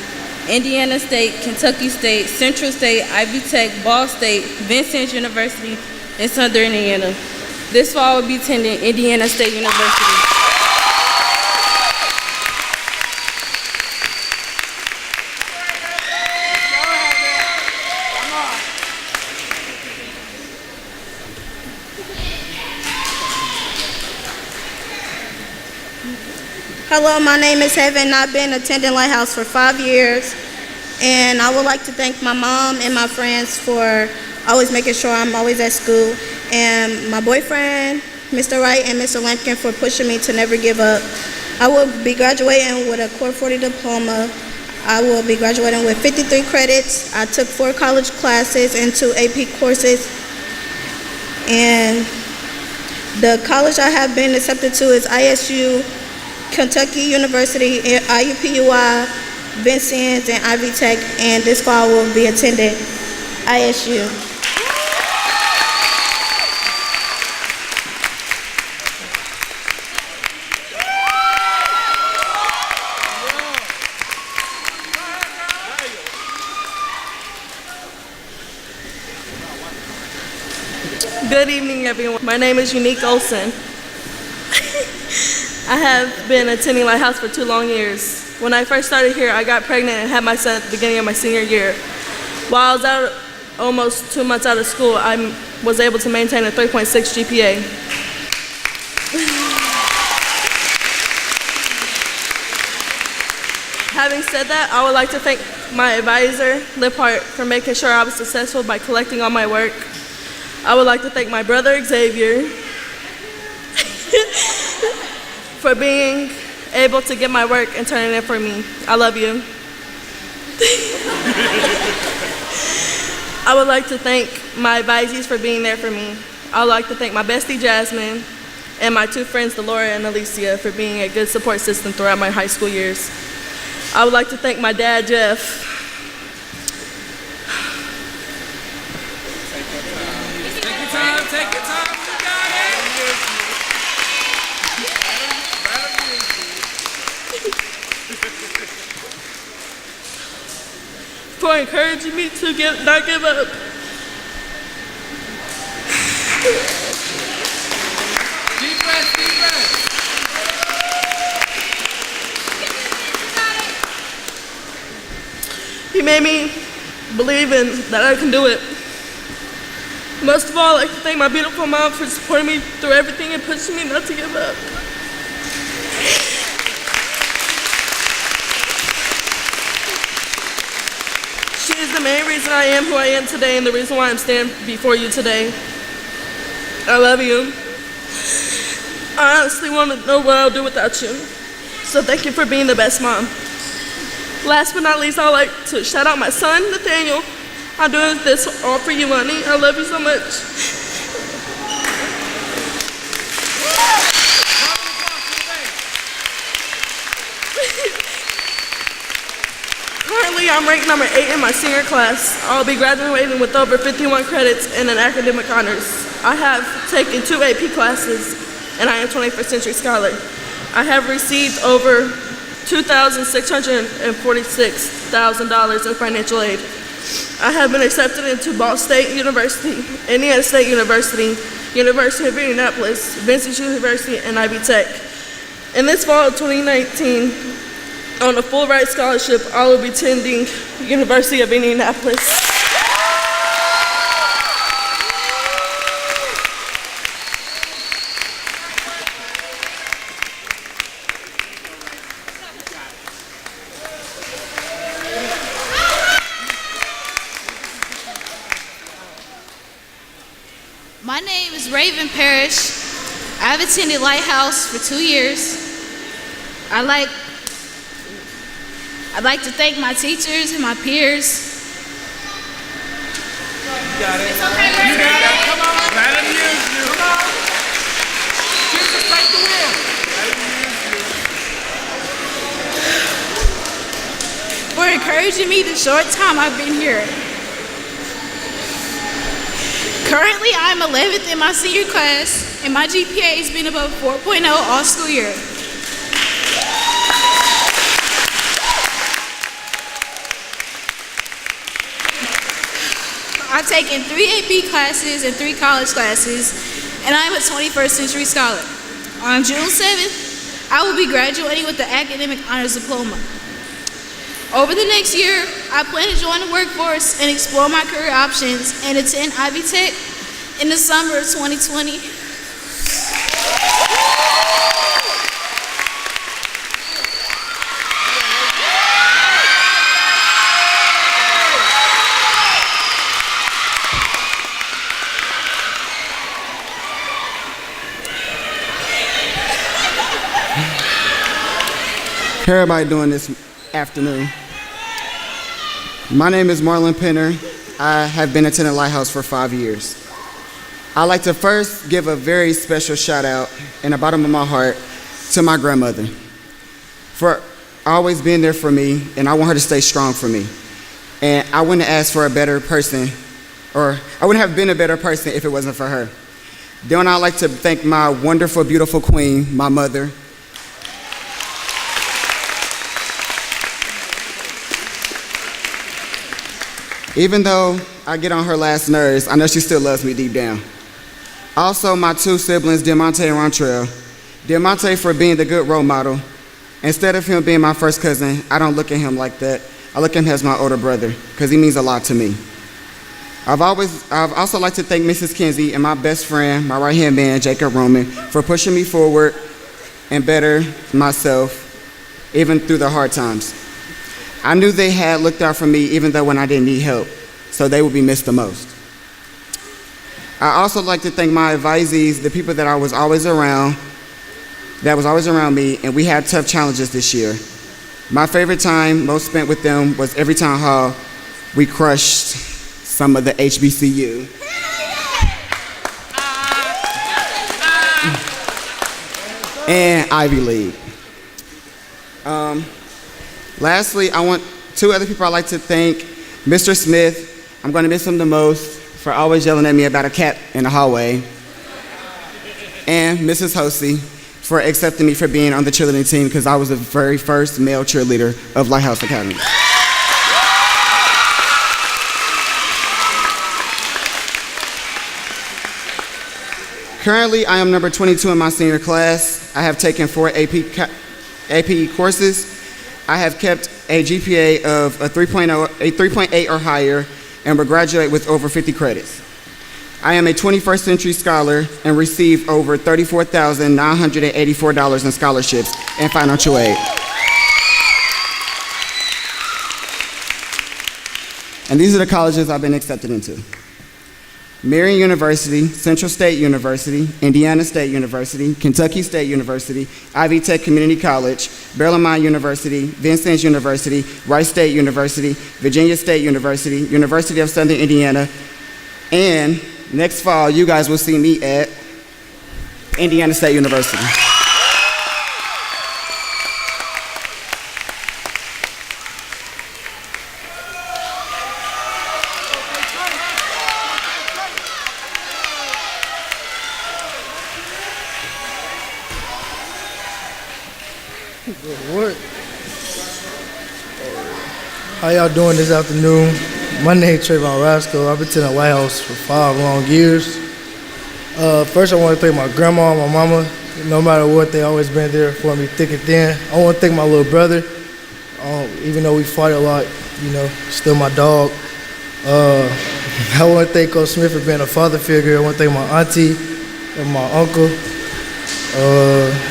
Indiana State, Kentucky State, Central State, Ivy Tech, Ball State, Vincennes University, and Southern Indiana. This fall, I will be attending Indiana State University. Hello, my name is Heaven. I've been attending Lighthouse for 5 years, and I would like to thank my mom and my friends for always making sure I'm always at school, and my boyfriend, Mr. Wright, and Mr. Lampkin for pushing me to never give up. I will be graduating with a Core 40 diploma. I will be graduating with 53 credits. I took 4 college classes and 2 AP courses, and the college I have been accepted to is ISU, Kentucky University, IUPUI, Vincennes, and Ivy Tech, and this fall will be attending ISU. Good evening, everyone. My name is Unique Olsen. I have been attending Lighthouse for 2 long years. When I first started here, I got pregnant and had my son at the beginning of my senior year. While I was out almost 2 months out of school, I was able to maintain a 3.6 GPA. Having said that, I would like to thank my advisor, Lip Hart, for making sure I was successful by collecting all my work. I would like to thank my brother, Xavier, for being able to get my work and turn it in for me. I love you. I would like to thank my advisees for being there for me. I would like to thank my bestie, Jasmine, and my 2 friends, Delora and Alicia, for being a good support system throughout my high school years. I would like to thank my dad, Jeff. Take your time. You got it. For encouraging me to not give up. Deep breath, deep breath. He made me believe in that I can do it. Most of all, I'd like to thank my beautiful mom for supporting me through everything and pushing me not to give up. She is the main reason I am who I am today and the reason why I'm standing before you today. I love you. I honestly want to know what I'll do without you. So thank you for being the best mom. Last but not least, I'd like to shout out my son, Nathaniel. I'm doing this all for you, honey. I love you so much. Currently, I'm ranked number 8 in my senior class. I'll be graduating with over 51 credits and an academic honors. I have taken 2 AP classes and I am 21st Century Scholar. I have received over $2,646,000 in financial aid. I have been accepted into Ball State University, Indiana State University, University of Indianapolis, Vincent University, and Ivy Tech. In this fall of 2019, on a full ride scholarship, I will be attending University of Indianapolis. My name is Raven Parrish. I've attended Lighthouse for 2 years. I'd like to thank my teachers and my peers. You got it. It's okay, Raven. You got it. Come on. Let him use you. Come on. Jesus, take the wheel. Let him use you. For encouraging me the short time I've been here. Currently, I'm 11th in my senior class, and my GPA has been above 4.0 all school year. I've taken 3 AP classes and 3 college classes, and I'm a 21st Century Scholar. On June 7th, I will be graduating with the Academic Honors Diploma. Over the next year, I plan to join the workforce and explore my career options and attend Ivy Tech in the summer of 2020. How everybody doing this afternoon? My name is Marlon Penner. I have been attending Lighthouse for 5 years. I'd like to first give a very special shout out in the bottom of my heart to my grandmother for always being there for me, and I want her to stay strong for me. And I wouldn't have asked for a better person, or I wouldn't have been a better person if it wasn't for her. Then I'd like to thank my wonderful, beautiful queen, my mother. Even though I get on her last nerves, I know she still loves me deep down. Also, my 2 siblings, Diamante and Rontrell. Diamante for being the good role model. Instead of him being my first cousin, I don't look at him like that. I look at him as my older brother, because he means a lot to me. I've also like to thank Mrs. Kinsey and my best friend, my right-hand man, Jacob Roman, for pushing me forward and better myself, even through the hard times. I knew they had looked out for me even though when I didn't need help, so they would be missed the most. I also like to thank my advisees, the people that was always around me, and we had tough challenges this year. My favorite time most spent with them was every town hall we crushed some of the HBCU. And Ivy League. Lastly, I want 2 other people I'd like to thank. Mr. Smith, I'm going to miss him the most for always yelling at me about a cat in the hallway. And Mrs. Hosey for accepting me for being on the cheerleading team because I was the very first male cheerleader of Lighthouse Academy. Currently, I am number 22 in my senior class. I have taken 4 AP courses. I have kept a GPA of a 3.8 or higher, and will graduate with over 50 credits. I am a 21st Century Scholar and received over $34,984 in scholarships and financial aid. And these are the colleges I've been accepted into: Marion University, Central State University, Indiana State University, Kentucky State University, Ivy Tech Community College, Bellarmine University, Vincennes University, Rice State University, Virginia State University, University of Southern Indiana, and next fall, you guys will see me at Indiana State University. What? How y'all doing this afternoon? My name's Trayvon Rasco. I've been to the White House for 5 long years. First, I want to thank my grandma and my mama. No matter what, they always been there for me thick and thin. I want to thank my little brother. Even though we fight a lot, still my dog. I want to thank Coach Smith for being a father figure. I want to thank my auntie and my uncle.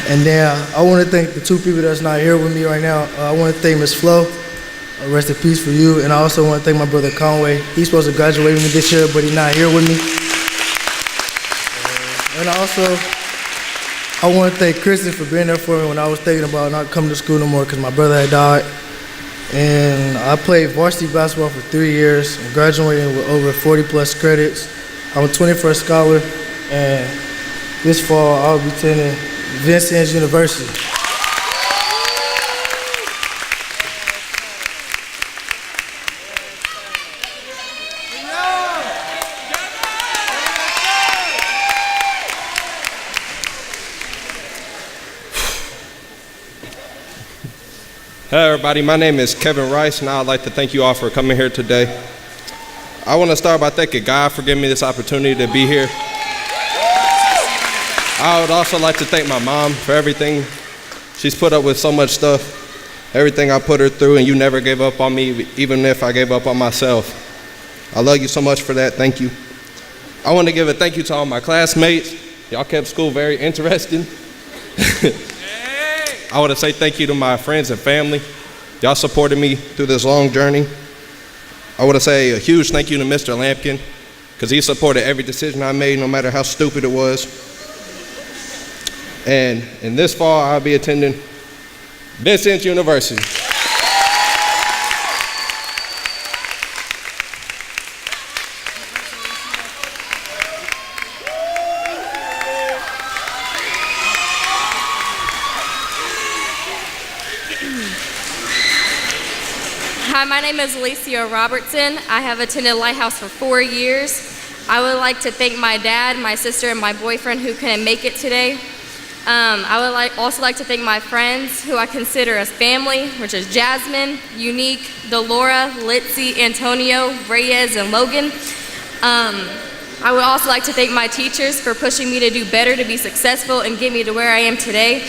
And then I want to thank the 2 people that's not here with me right now. I want to thank Miss Flo. Rest in peace for you. And I also want to thank my brother Conway. He's supposed to graduate with me this year, but he's not here with me. And I want to thank Kristen for being there for me when I was thinking about not coming to school no more because my brother had died. And I played varsity basketball for 3 years. I'm graduating with over 40 plus credits. I'm a 21st scholar, and this fall I'll be attending Vincennes University. Hey everybody, my name is Kevin Rice, and I'd like to thank you all for coming here today. I want to start by thanking God for giving me this opportunity to be here. I would also like to thank my mom for everything. She's put up with so much stuff, everything I put her through, and you never gave up on me, even if I gave up on myself. I love you so much for that, thank you. I want to give a thank you to all my classmates. Y'all kept school very interesting. I want to say thank you to my friends and family. Y'all supported me through this long journey. I want to say a huge thank you to Mr. Lampkin, because he supported every decision I made, no matter how stupid it was. And in this fall, I'll be attending Vincennes University. Hi, my name is Alicia Robertson. I have attended Lighthouse for 4 years. I would like to thank my dad, my sister, and my boyfriend who couldn't make it today. I would also like to thank my friends who I consider as family, which is Jasmine, Unique, Delora, Litzy, Antonio, Reyes, and Logan. I would also like to thank my teachers for pushing me to do better, to be successful, and get me to where I am today.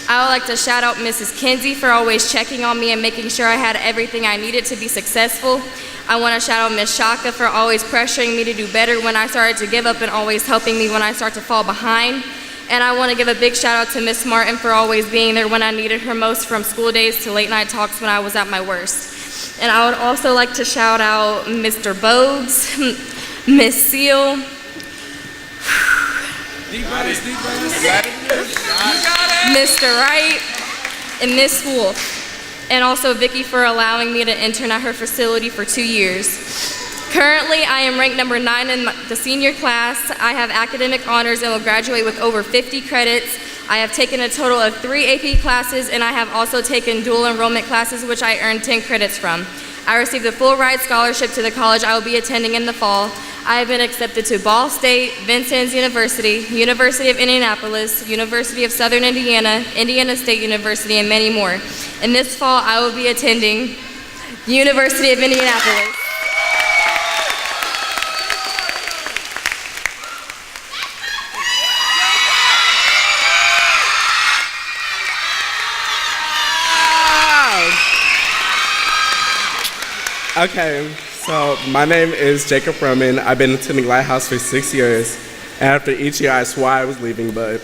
I would like to shout out Mrs. Kinsey for always checking on me and making sure I had everything I needed to be successful. I want to shout out Miss Shaka for always pressuring me to do better when I started to give up and always helping me when I start to fall behind. And I want to give a big shout out to Miss Martin for always being there when I needed her most, from school days to late night talks when I was at my worst. And I would also like to shout out Mr. Bogues, Miss Seal, Mr. Wright, and Miss Wolf, and also Vicky for allowing me to intern at her facility for 2 years. Currently, I am ranked number 9 in the senior class. I have academic honors and will graduate with over 50 credits. I have taken a total of 3 AP classes, and I have also taken dual enrollment classes, which I earned 10 credits from. I received a full ride scholarship to the college I will be attending in the fall. I have been accepted to Ball State, Vincennes University, University of Indianapolis, University of Southern Indiana, Indiana State University, and many more. In this fall, I will be attending University of Indianapolis. Okay, so my name is Jacob Roman. I've been attending Lighthouse for 6 years. And after each year, I swore I was leaving, but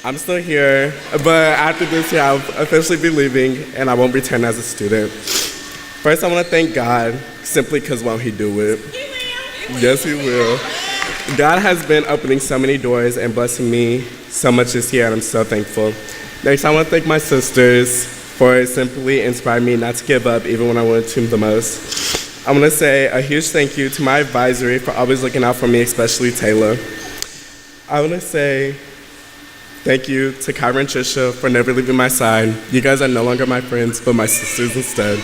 I'm still here. But after this year, I'll officially be leaving, and I won't return as a student. First, I want to thank God, simply because won't He do it? Yes, He will. God has been opening so many doors and blessing me so much this year, and I'm so thankful. Next, I want to thank my sisters for simply inspiring me not to give up even when I wanted to the most. I want to say a huge thank you to my advisory for always looking out for me, especially Taylor. I want to say thank you to Kyra and Tricia for never leaving my side. You guys are no longer my friends, but my sisters instead.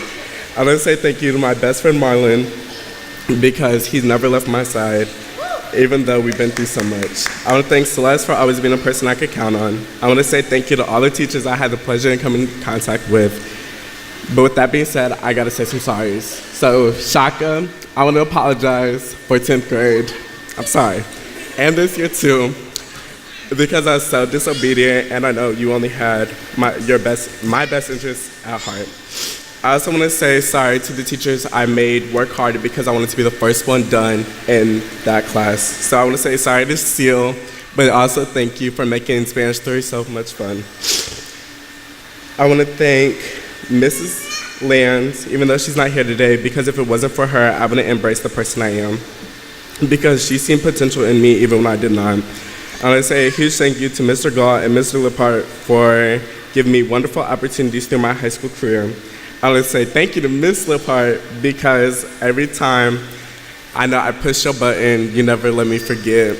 I want to say thank you to my best friend Marlon, because he's never left my side. even though we've been through so much. I want to thank Celeste for always being a person I could count on. I want to say thank you to all the teachers I had the pleasure in coming in contact with. But with that being said, I gotta say some sorries. So, Shaka, I want to apologize for 10th grade. I'm sorry. And this year too, because I was so disobedient and I know you only had my best interest at heart. I also want to say sorry to the teachers I made work harder because I wanted to be the first one done in that class. So I want to say sorry to Seal, but also thank you for making Spanish 3 so much fun. I want to thank Mrs. Lands, even though she's not here today, because if it wasn't for her, I wouldn't embrace the person I am. Because she seen potential in me even when I did not. I want to say a huge thank you to Mr. Gore and Mr. Lip Hart for giving me wonderful opportunities through my high school career. I want to say thank you to Miss Lip Hart because every time I know I push your button, you never let me forget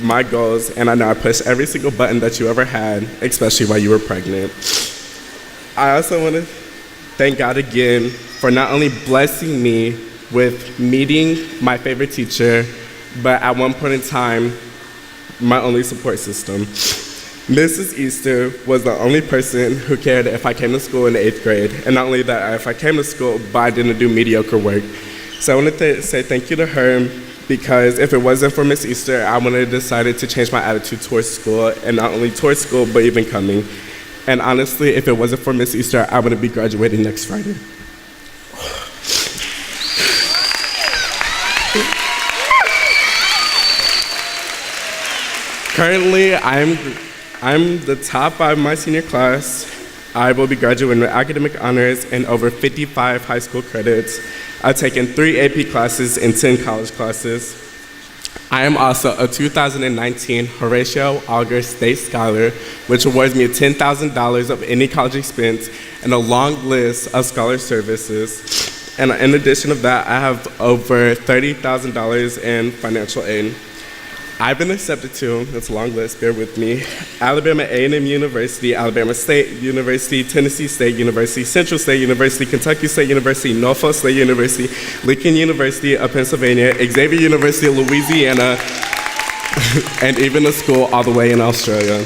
my goals, and I know I pushed every single button that you ever had, especially while you were pregnant. I also want to thank God again for not only blessing me with meeting my favorite teacher, but at one point in time, my only support system. Mrs. Easter was the only person who cared if I came to school in the 8th grade. And not only that, if I came to school, but I didn't do mediocre work. So I want to say thank you to her because if it wasn't for Miss Easter, I would have decided to change my attitude towards school, and not only towards school, but even coming. And honestly, if it wasn't for Miss Easter, I wouldn't be graduating next Friday. Currently, I'm the top 5 of my senior class. I will be graduating with academic honors and over 55 high school credits. I've taken 3 AP classes and 10 college classes. I am also a 2019 Horatio Auger State Scholar, which awards me $10,000 of any college expense and a long list of scholar services. And in addition to that, I have over $30,000 in financial aid. I've been accepted to, that's a long list, bear with me, Alabama A&M University, Alabama State University, Tennessee State University, Central State University, Kentucky State University, Norfolk State University, Lincoln University of Pennsylvania, Xavier University of Louisiana, and even a school all the way in Australia.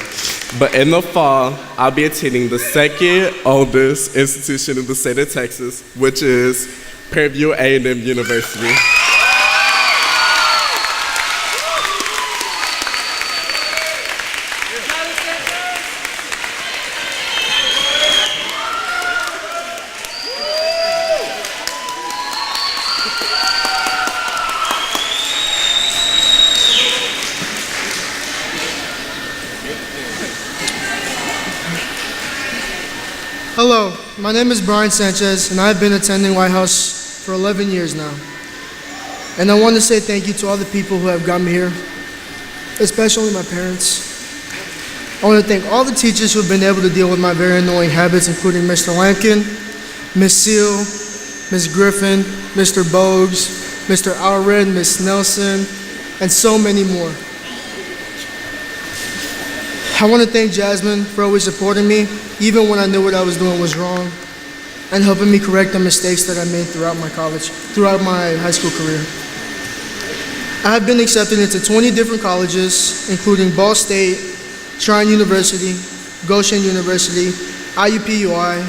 But in the fall, I'll be attending the second oldest institution in the state of Texas, which is Fairview A&M University. Hello, my name is Brian Sanchez, and I've been attending Lighthouse for 11 years now. And I want to say thank you to all the people who have got me here, especially my parents. I want to thank all the teachers who have been able to deal with my very annoying habits, including Mr. Lampkin, Miss Seal, Miss Griffin, Mr. Bogues, Mr. Alred, Miss Nelson, and so many more. I want to thank Jasmine for always supporting me, even when I knew what I was doing was wrong, and helping me correct the mistakes that I made throughout my high school career. I have been accepted into 20 different colleges, including Ball State, Trine University, Goshen University, IUPUI,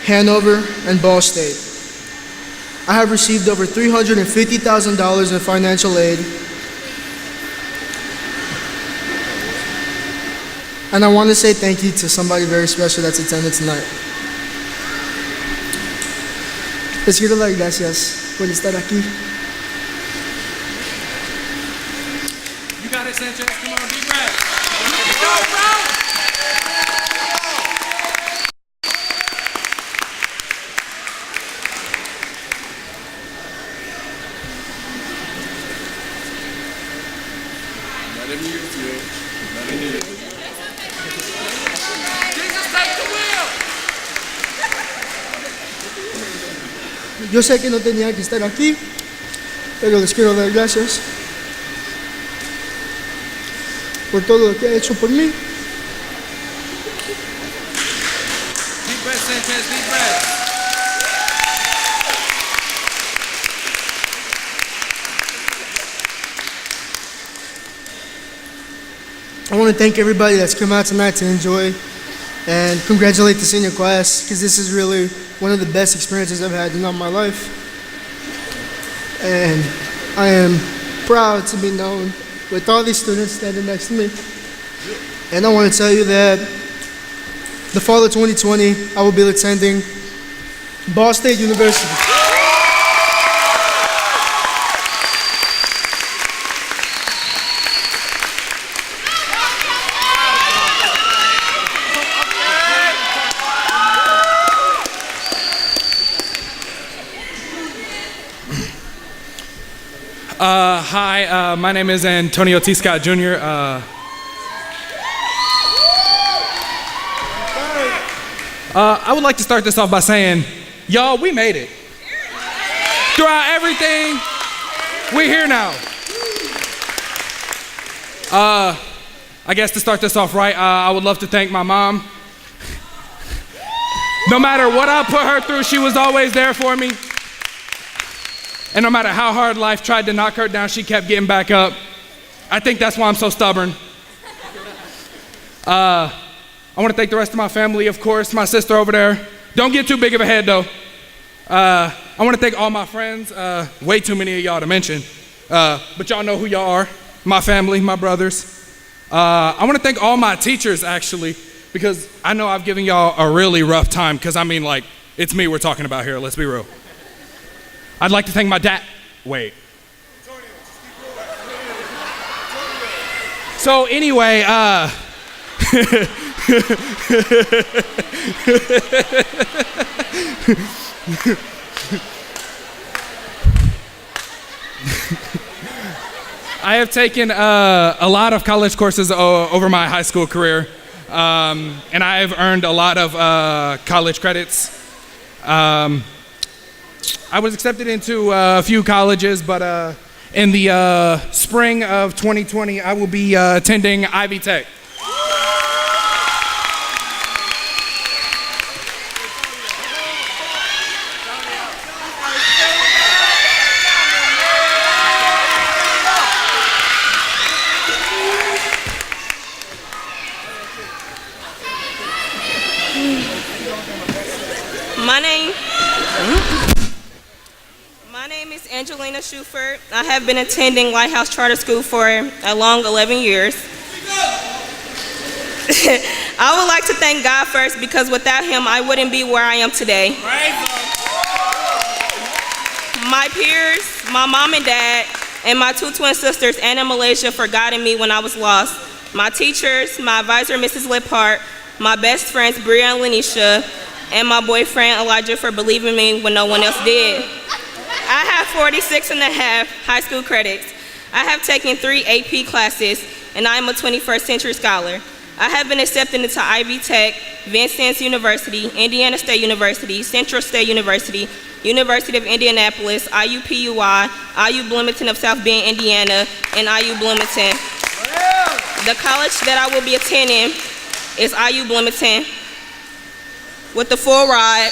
Hanover, and Ball State. I have received over $350,000 in financial aid, and I want to say thank you to somebody very special that's attended tonight. Les quiero dar gracias por estar aquí. You got it, Sanchez. Come on, deep breath. Go, bro. Let him use you. Let him use you. Jesus, take the wheel. Yo sé que no tenía que estar aquí, pero les quiero dar gracias por todo lo que ha hecho por mí. Deep breath, Sanchez, deep breath. I want to thank everybody that's come out tonight to enjoy and congratulate the senior class, because this is really one of the best experiences I've had in all my life. And I am proud to be known with all these students standing next to me. And I want to tell you that the fall of 2020, I will be attending Ball State University. Hi, my name is Antonio T. Scott Jr. I would like to start this off by saying, y'all, we made it. Throughout everything, we're here now. I guess to start this off right, I would love to thank my mom. No matter what I put her through, she was always there for me. And no matter how hard life tried to knock her down, she kept getting back up. I think that's why I'm so stubborn. I want to thank the rest of my family, of course, my sister over there. Don't get too big of a head, though. I want to thank all my friends, way too many of y'all to mention. But y'all know who y'all are, my family, my brothers. I want to thank all my teachers, actually, because I know I've given y'all a really rough time, because I mean, like, it's me we're talking about here, let's be real. I'd like to thank my dad. Wait. So anyway, I have taken a lot of college courses over my high school career, and I have earned a lot of college credits. I was accepted into a few colleges, but in the spring of 2020, I will be attending Ivy Tech. My name is Angelina Schufert. I have been attending Lighthouse Charter School for a long 11 years. I would like to thank God first, because without him, I wouldn't be where I am today. My peers, my mom and dad, and my two twin sisters, Anna and Malaysia, for guiding me when I was lost. My teachers, my advisor, Mrs. Lip Hart, my best friends, Bria and Lanisha, and my boyfriend, Elijah, for believing in me when no one else did. I have 46 and a half high school credits. I have taken 3 AP classes, and I am a 21st century scholar. I have been accepted into Ivy Tech, Vincennes University, Indiana State University, Central State University, University of Indianapolis, IUPUI, IU Bloomington of South Bend, Indiana, and IU Bloomington. The college that I will be attending is IU Bloomington with the full ride.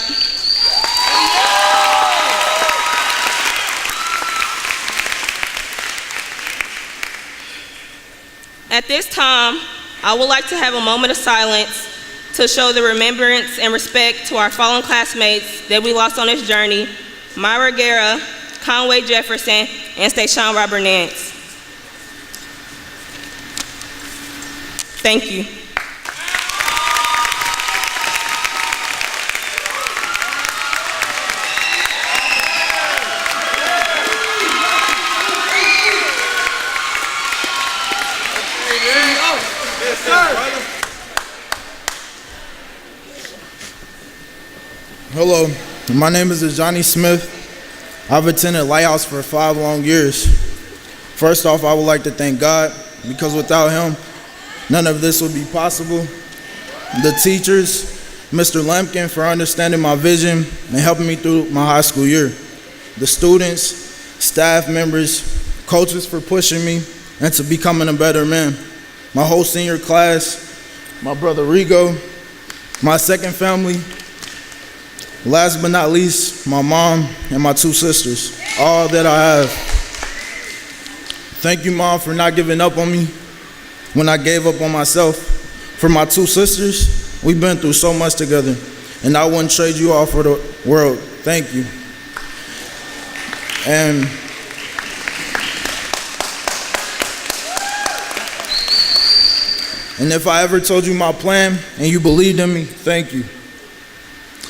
At this time, I would like to have a moment of silence to show the remembrance and respect to our fallen classmates that we lost on this journey, Myra Guerra, Conway Jefferson, and Stayshawn Robert Nance. Thank you. Hello, my name is Johnny Smith. I've attended Lighthouse for 5 long years. First off, I would like to thank God, because without him, none of this would be possible. The teachers, Mr. Lampkin, for understanding my vision and helping me through my high school year. The students, staff members, coaches for pushing me into becoming a better man. My whole senior class, my brother Rigo, my second family, last but not least, my mom and my 2 sisters, all that I have. Thank you, Mom, for not giving up on me. when I gave up on myself. For my two sisters, we've been through so much together, and I wouldn't trade you all for the world. Thank you. And if I ever told you my plan and you believed in me, thank you.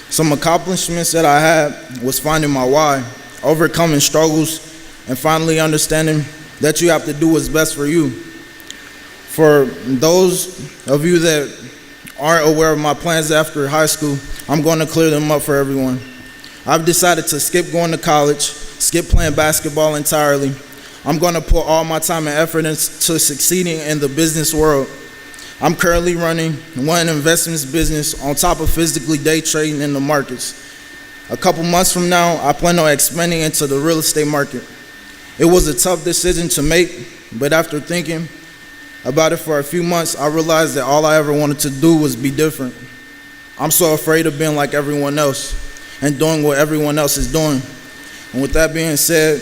Some accomplishments that I had was finding my why, overcoming struggles, and finally understanding that you have to do what's best for you. For those of you that aren't aware of my plans after high school, I'm going to clear them up for everyone. I've decided to skip going to college, skip playing basketball entirely. I'm going to put all my time and effort into succeeding in the business world. I'm currently running one investments business on top of physically day trading in the markets. A couple months from now, I plan on expanding into the real estate market. It was a tough decision to make, but after thinking about it for a few months, I realized that all I ever wanted to do was be different. I'm so afraid of being like everyone else and doing what everyone else is doing. And with that being said,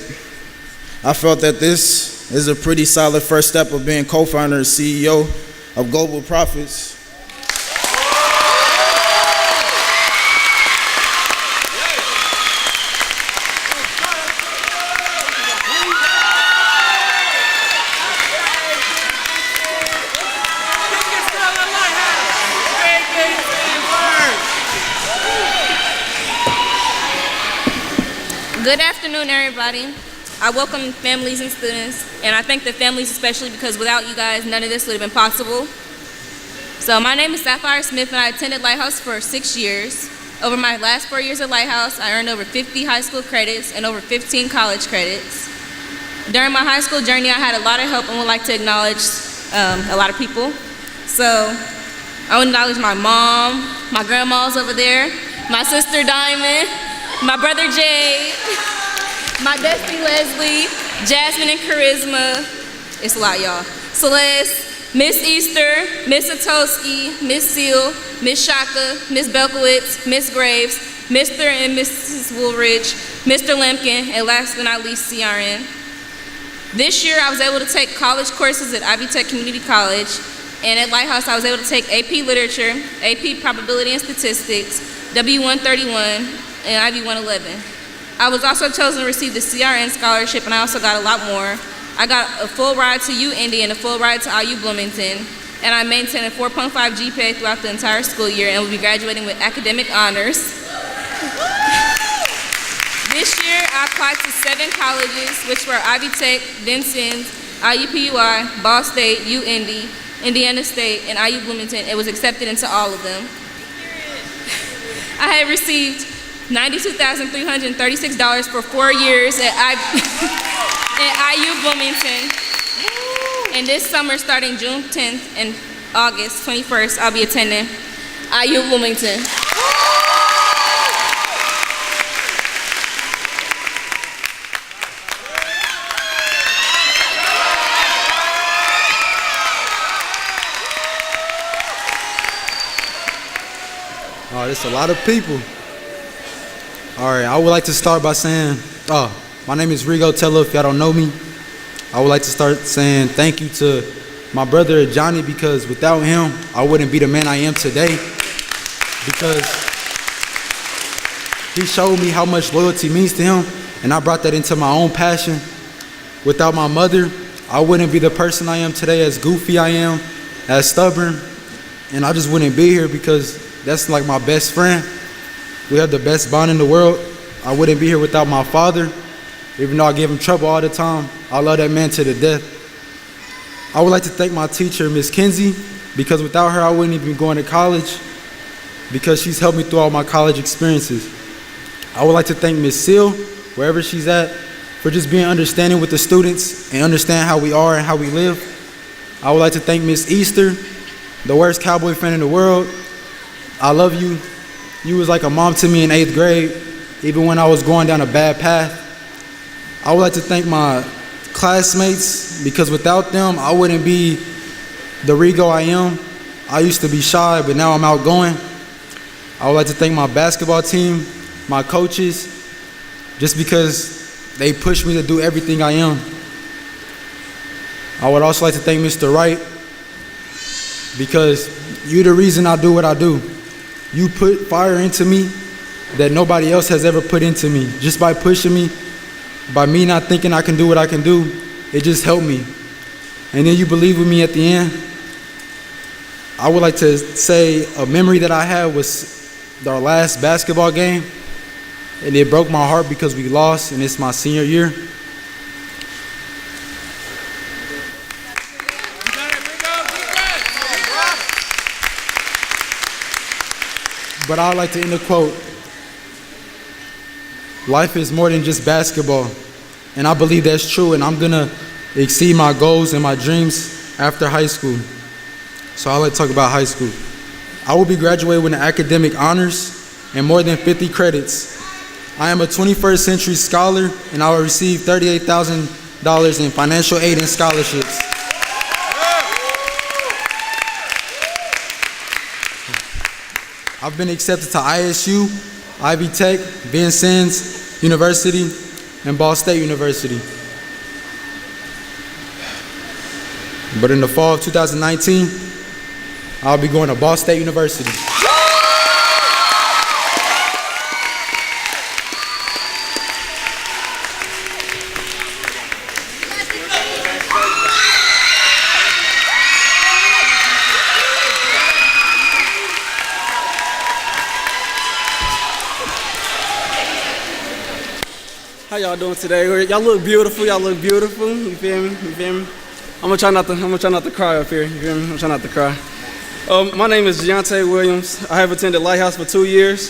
I felt that this is a pretty solid first step of being co-founder and CEO of Global Profits. Good afternoon, everybody. I welcome families and students, and I thank the families especially because without you guys, none of this would have been possible. So my name is Sapphire Smith, and I attended Lighthouse for 6 years. Over my last 4 years at Lighthouse, I earned over 50 high school credits and over 15 college credits. During my high school journey, I had a lot of help and would like to acknowledge a lot of people. So I would acknowledge my mom, my grandma's over there, my sister Diamond, my brother Jay, my bestie Leslie, Jasmine and Charisma, it's a lot, y'all. Celeste, Miss Easter, Miss Satoski, Miss Seal, Miss Shaka, Miss Belkowitz, Miss Graves, Mr. and Mrs. Woolridge, Mr. Lemkin, and last but not least, CRN. This year, I was able to take college courses at Ivy Tech Community College, and at Lighthouse, I was able to take AP Literature, AP Probability and Statistics, W131, and IB 111. I was also chosen to receive the CRN scholarship, and I also got a lot more. I got a full ride to UIndy and a full ride to IU Bloomington, and I maintained a 4.5 GPA throughout the entire school year and will be graduating with academic honors. This year, I applied to 7 colleges, which were Ivy Tech, Vincennes, IUPUI, Ball State, UIndy, Indiana State, and IU Bloomington, and was accepted into all of them. I had received $92,336 for 4 years at IU Bloomington. And this summer, starting June 10th and August 21st, I'll be attending IU Bloomington. Oh, there's a lot of people. All right, I would like to start by saying, my name is Rigo Tello, if y'all don't know me. I would like to start saying thank you to my brother Johnny, because without him, I wouldn't be the man I am today, because he showed me how much loyalty means to him, and I brought that into my own passion. Without my mother, I wouldn't be the person I am today, as goofy I am, as stubborn, and I just wouldn't be here, because that's like my best friend. We have the best bond in the world. I wouldn't be here without my father. Even though I give him trouble all the time, I love that man to the death. I would like to thank my teacher, Miss Kinsey, because without her, I wouldn't even be going to college, because she's helped me through all my college experiences. I would like to thank Miss Seal, wherever she's at, for just being understanding with the students and understand how we are and how we live. I would like to thank Miss Easter, the worst Cowboy fan in the world. I love you. You was like a mom to me in 8th grade, even when I was going down a bad path. I would like to thank my classmates, because without them, I wouldn't be the Rigo I am. I used to be shy, but now I'm outgoing. I would like to thank my basketball team, my coaches, just because they pushed me to do everything I am. I would also like to thank Mr. Wright, because you're the reason I do what I do. You put fire into me that nobody else has ever put into me. Just by pushing me, by me not thinking I can do what I can do, it just helped me. And then you believe with me at the end. I would like to say a memory that I had was our last basketball game, and it broke my heart because we lost, and it's my senior year. But I would like to end a quote. Life is more than just basketball. And I believe that's true, and I'm gonna exceed my goals and my dreams after high school. So I'd like to talk about high school. I will be graduating with an academic honors and more than 50 credits. I am a 21st century scholar, and I will receive $38,000 in financial aid and scholarships. I've been accepted to ISU, Ivy Tech, Vincennes University, and Ball State University. But in the fall of 2019, I'll be going to Ball State University. How y'all doing today? Y'all look beautiful. Y'all look beautiful. You feel me? You feel me? I'm gonna try not to cry up here. You feel me? I'm trying not to cry. My name is Deontay Williams. I have attended Lighthouse for 2 years.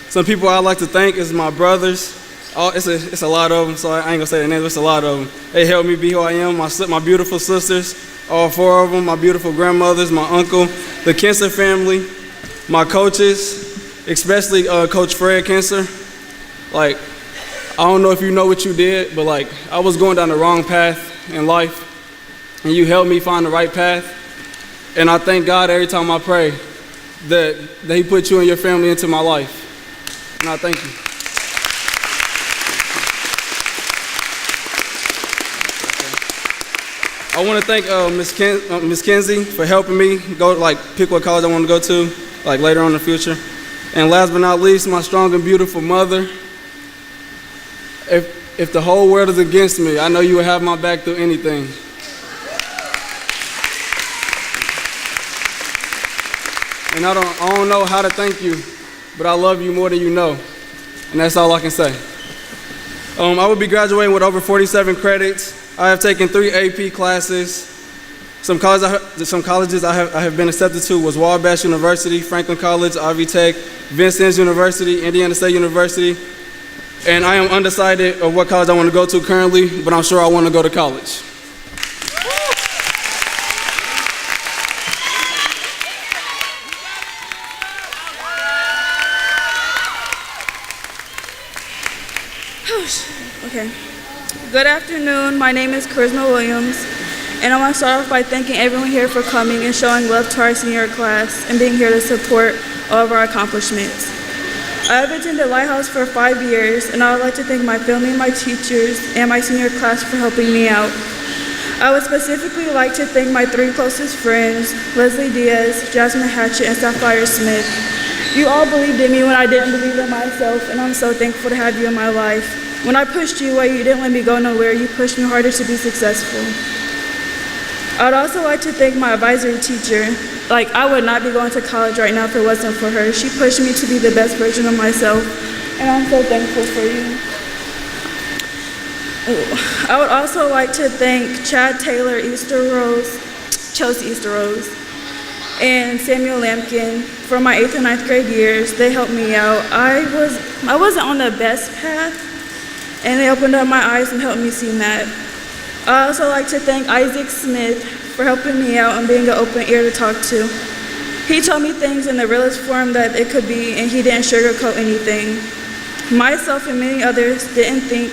Some people I'd like to thank is my brothers. It's a lot of them, so I ain't gonna say their names. It's a lot of them. They helped me be who I am. My beautiful sisters, all 4 of them. My beautiful grandmothers, my uncle, the Kenser family, my coaches, especially Coach Fred Kenser. Like, I don't know if you know what you did, but like, I was going down the wrong path in life, and you helped me find the right path. And I thank God every time I pray that He put you and your family into my life. And I thank you. I want to thank Miss Kenzie for helping me go pick what college I want to go to later on in the future. And last but not least, my strong and beautiful mother. If the whole world is against me, I know you will have my back through anything. And I don't know how to thank you, but I love you more than you know. And that's all I can say. I will be graduating with over 47 credits. I have taken 3 AP classes. Some colleges I have been accepted to was Wabash University, Franklin College, Ivy Tech, Vincennes University, Indiana State University. And I am undecided of what college I want to go to currently, but I'm sure I want to go to college. Okay. Good afternoon. My name is Charisma Williams, and I want to start off by thanking everyone here for coming and showing love to our senior class and being here to support all of our accomplishments. I have attended Lighthouse for 5 years, and I would like to thank my family, my teachers, and my senior class for helping me out. I would specifically like to thank my 3 closest friends, Leslie Diaz, Jasmine Hatchet, and Sapphire Smith. You all believed in me when I didn't believe in myself, and I'm so thankful to have you in my life. When I pushed you away, you didn't let me go nowhere. You pushed me harder to be successful. I'd also like to thank my advisory teacher. I would not be going to college right now if it wasn't for her. She pushed me to be the best version of myself, and I'm so thankful for you. I would also like to thank Chad Taylor Chelsea Easter Rose, and Samuel Lampkin for my 8th and 9th grade years. They helped me out. I wasn't on the best path, and they opened up my eyes and helped me see that. I also like to thank Isaac Smith for helping me out and being an open ear to talk to. He told me things in the realest form that it could be, and he didn't sugarcoat anything. Myself and many others didn't think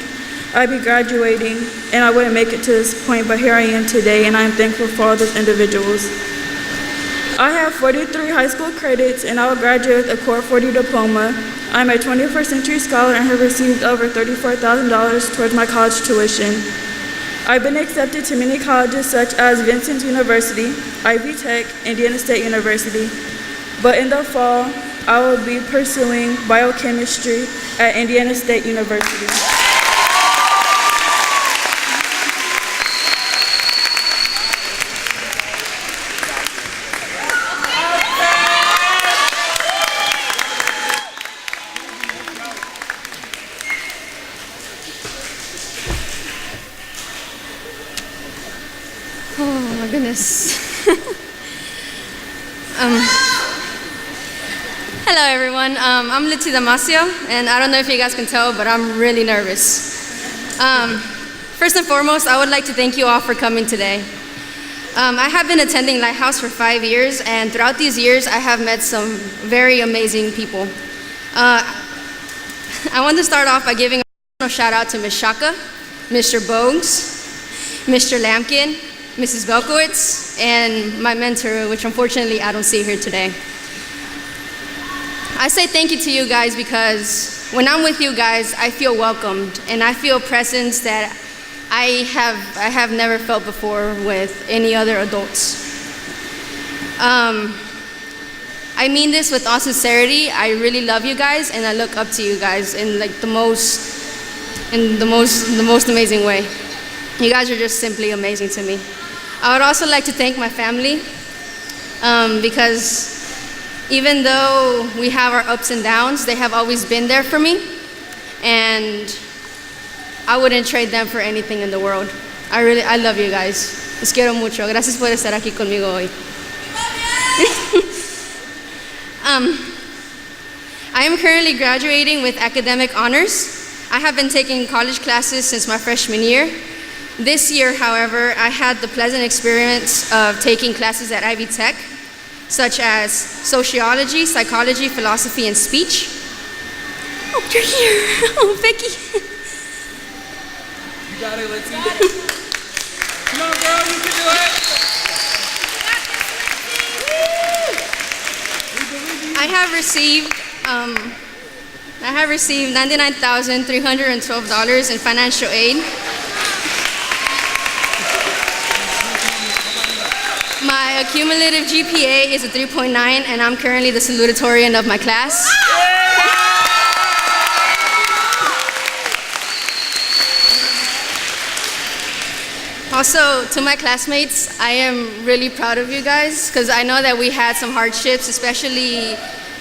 I'd be graduating and I wouldn't make it to this point, but here I am today, and I'm thankful for all those individuals. I have 43 high school credits, and I will graduate with a Core 40 diploma. I'm a 21st century scholar and have received over $34,000 towards my college tuition. I've been accepted to many colleges such as Vincent University, Ivy Tech, Indiana State University, but in the fall, I will be pursuing biochemistry at Indiana State University. Oh my goodness. Hello everyone, I'm Litsi Damasio, and I don't know if you guys can tell, but I'm really nervous. First and foremost, I would like to thank you all for coming today. I have been attending Lighthouse for 5 years, and throughout these years, I have met some very amazing people. I want to start off by giving a shout out to Ms. Shaka, Mr. Bogues, Mr. Lampkin, Mrs. Belkowitz, and my mentor, which unfortunately I don't see here today. I say thank you to you guys because when I'm with you guys, I feel welcomed and I feel presence that I have never felt before with any other adults. I mean this with all sincerity. I really love you guys and I look up to you guys in like the most amazing way. You guys are just simply amazing to me. I would also like to thank my family because even though we have our ups and downs, they have always been there for me, and I wouldn't trade them for anything in the world. I love you guys. Los quiero mucho. Gracias por estar aquí conmigo hoy. I am currently graduating with academic honors. I have been taking college classes since my freshman year. This year, however, I had the pleasant experience of taking classes at Ivy Tech, such as sociology, psychology, philosophy, and speech. Oh, you're here. Oh, Becky. You got it, let's see. Come on, girl, you can do it. I have received $99,312 in financial aid. My cumulative GPA is a 3.9, and I'm currently the salutatorian of my class. Also, to my classmates, I am really proud of you guys because I know that we had some hardships, especially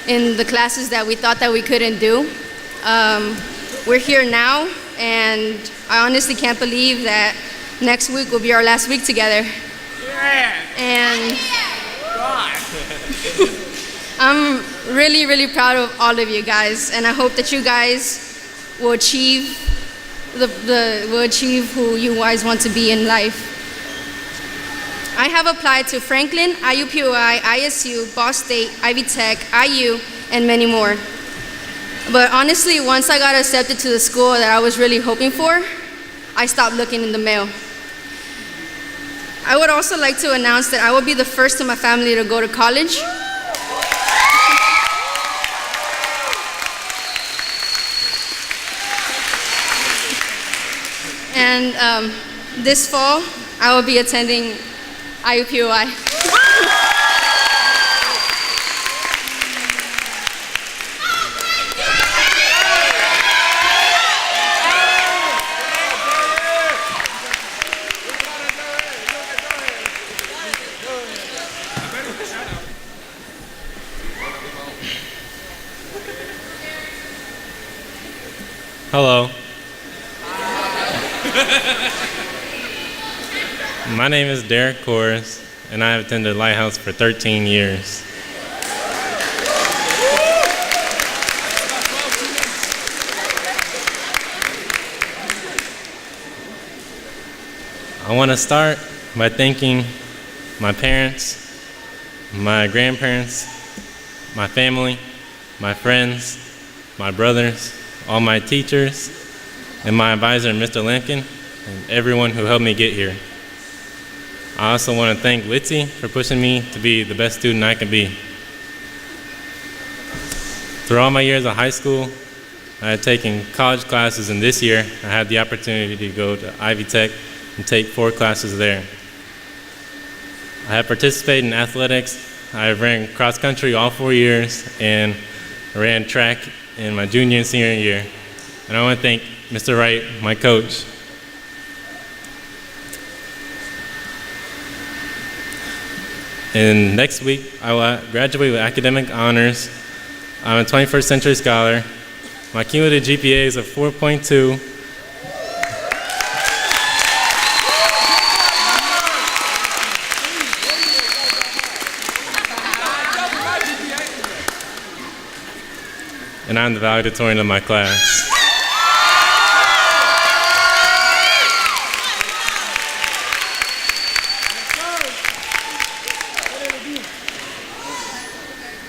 in the classes that we thought that we couldn't do. We're here now, and I honestly can't believe that next week will be our last week together. And I'm really, really proud of all of you guys, and I hope that you guys will achieve who you guys want to be in life. I have applied to Franklin, IUPUI, ISU, Ball State, Ivy Tech, IU, and many more. But honestly, once I got accepted to the school that I was really hoping for, I stopped looking in the mail. I would also like to announce that I will be the first in my family to go to college. And this fall, I will be attending IUPUI. Hello. My name is Derek Kors, and I have attended Lighthouse for 13 years. I want to start by thanking my parents, my grandparents, my family, my friends, my brothers, all my teachers, and my advisor, Mr. Lampkin, and everyone who helped me get here. I also want to thank Litsi for pushing me to be the best student I can be. Through all my years of high school, I had taken college classes, and this year I had the opportunity to go to Ivy Tech and take 4 classes there. I have participated in athletics. I ran cross country all 4 years and ran track in my junior and senior year. And I want to thank Mr. Wright, my coach. And next week, I will graduate with academic honors. I'm a 21st century scholar. My cumulative GPA is a 4.2. And I'm the valedictorian of my class.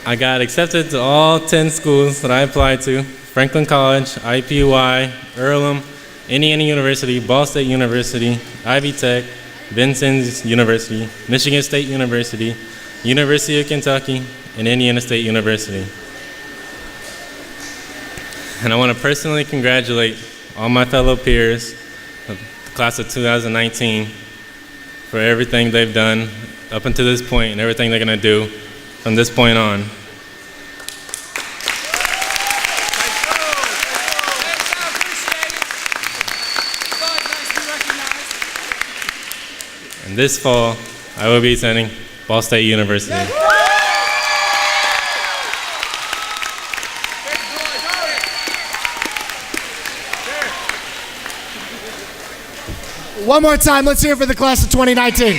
I got accepted to all 10 schools that I applied to: Franklin College, IPUI, Earlham, Indiana University, Ball State University, Ivy Tech, Vincennes University, Michigan State University, University of Kentucky, and Indiana State University. And I want to personally congratulate all my fellow peers of the class of 2019 for everything they've done up until this point and everything they're going to do from this point on. And this fall, I will be attending Ball State University. One more time, let's hear it for the class of 2019.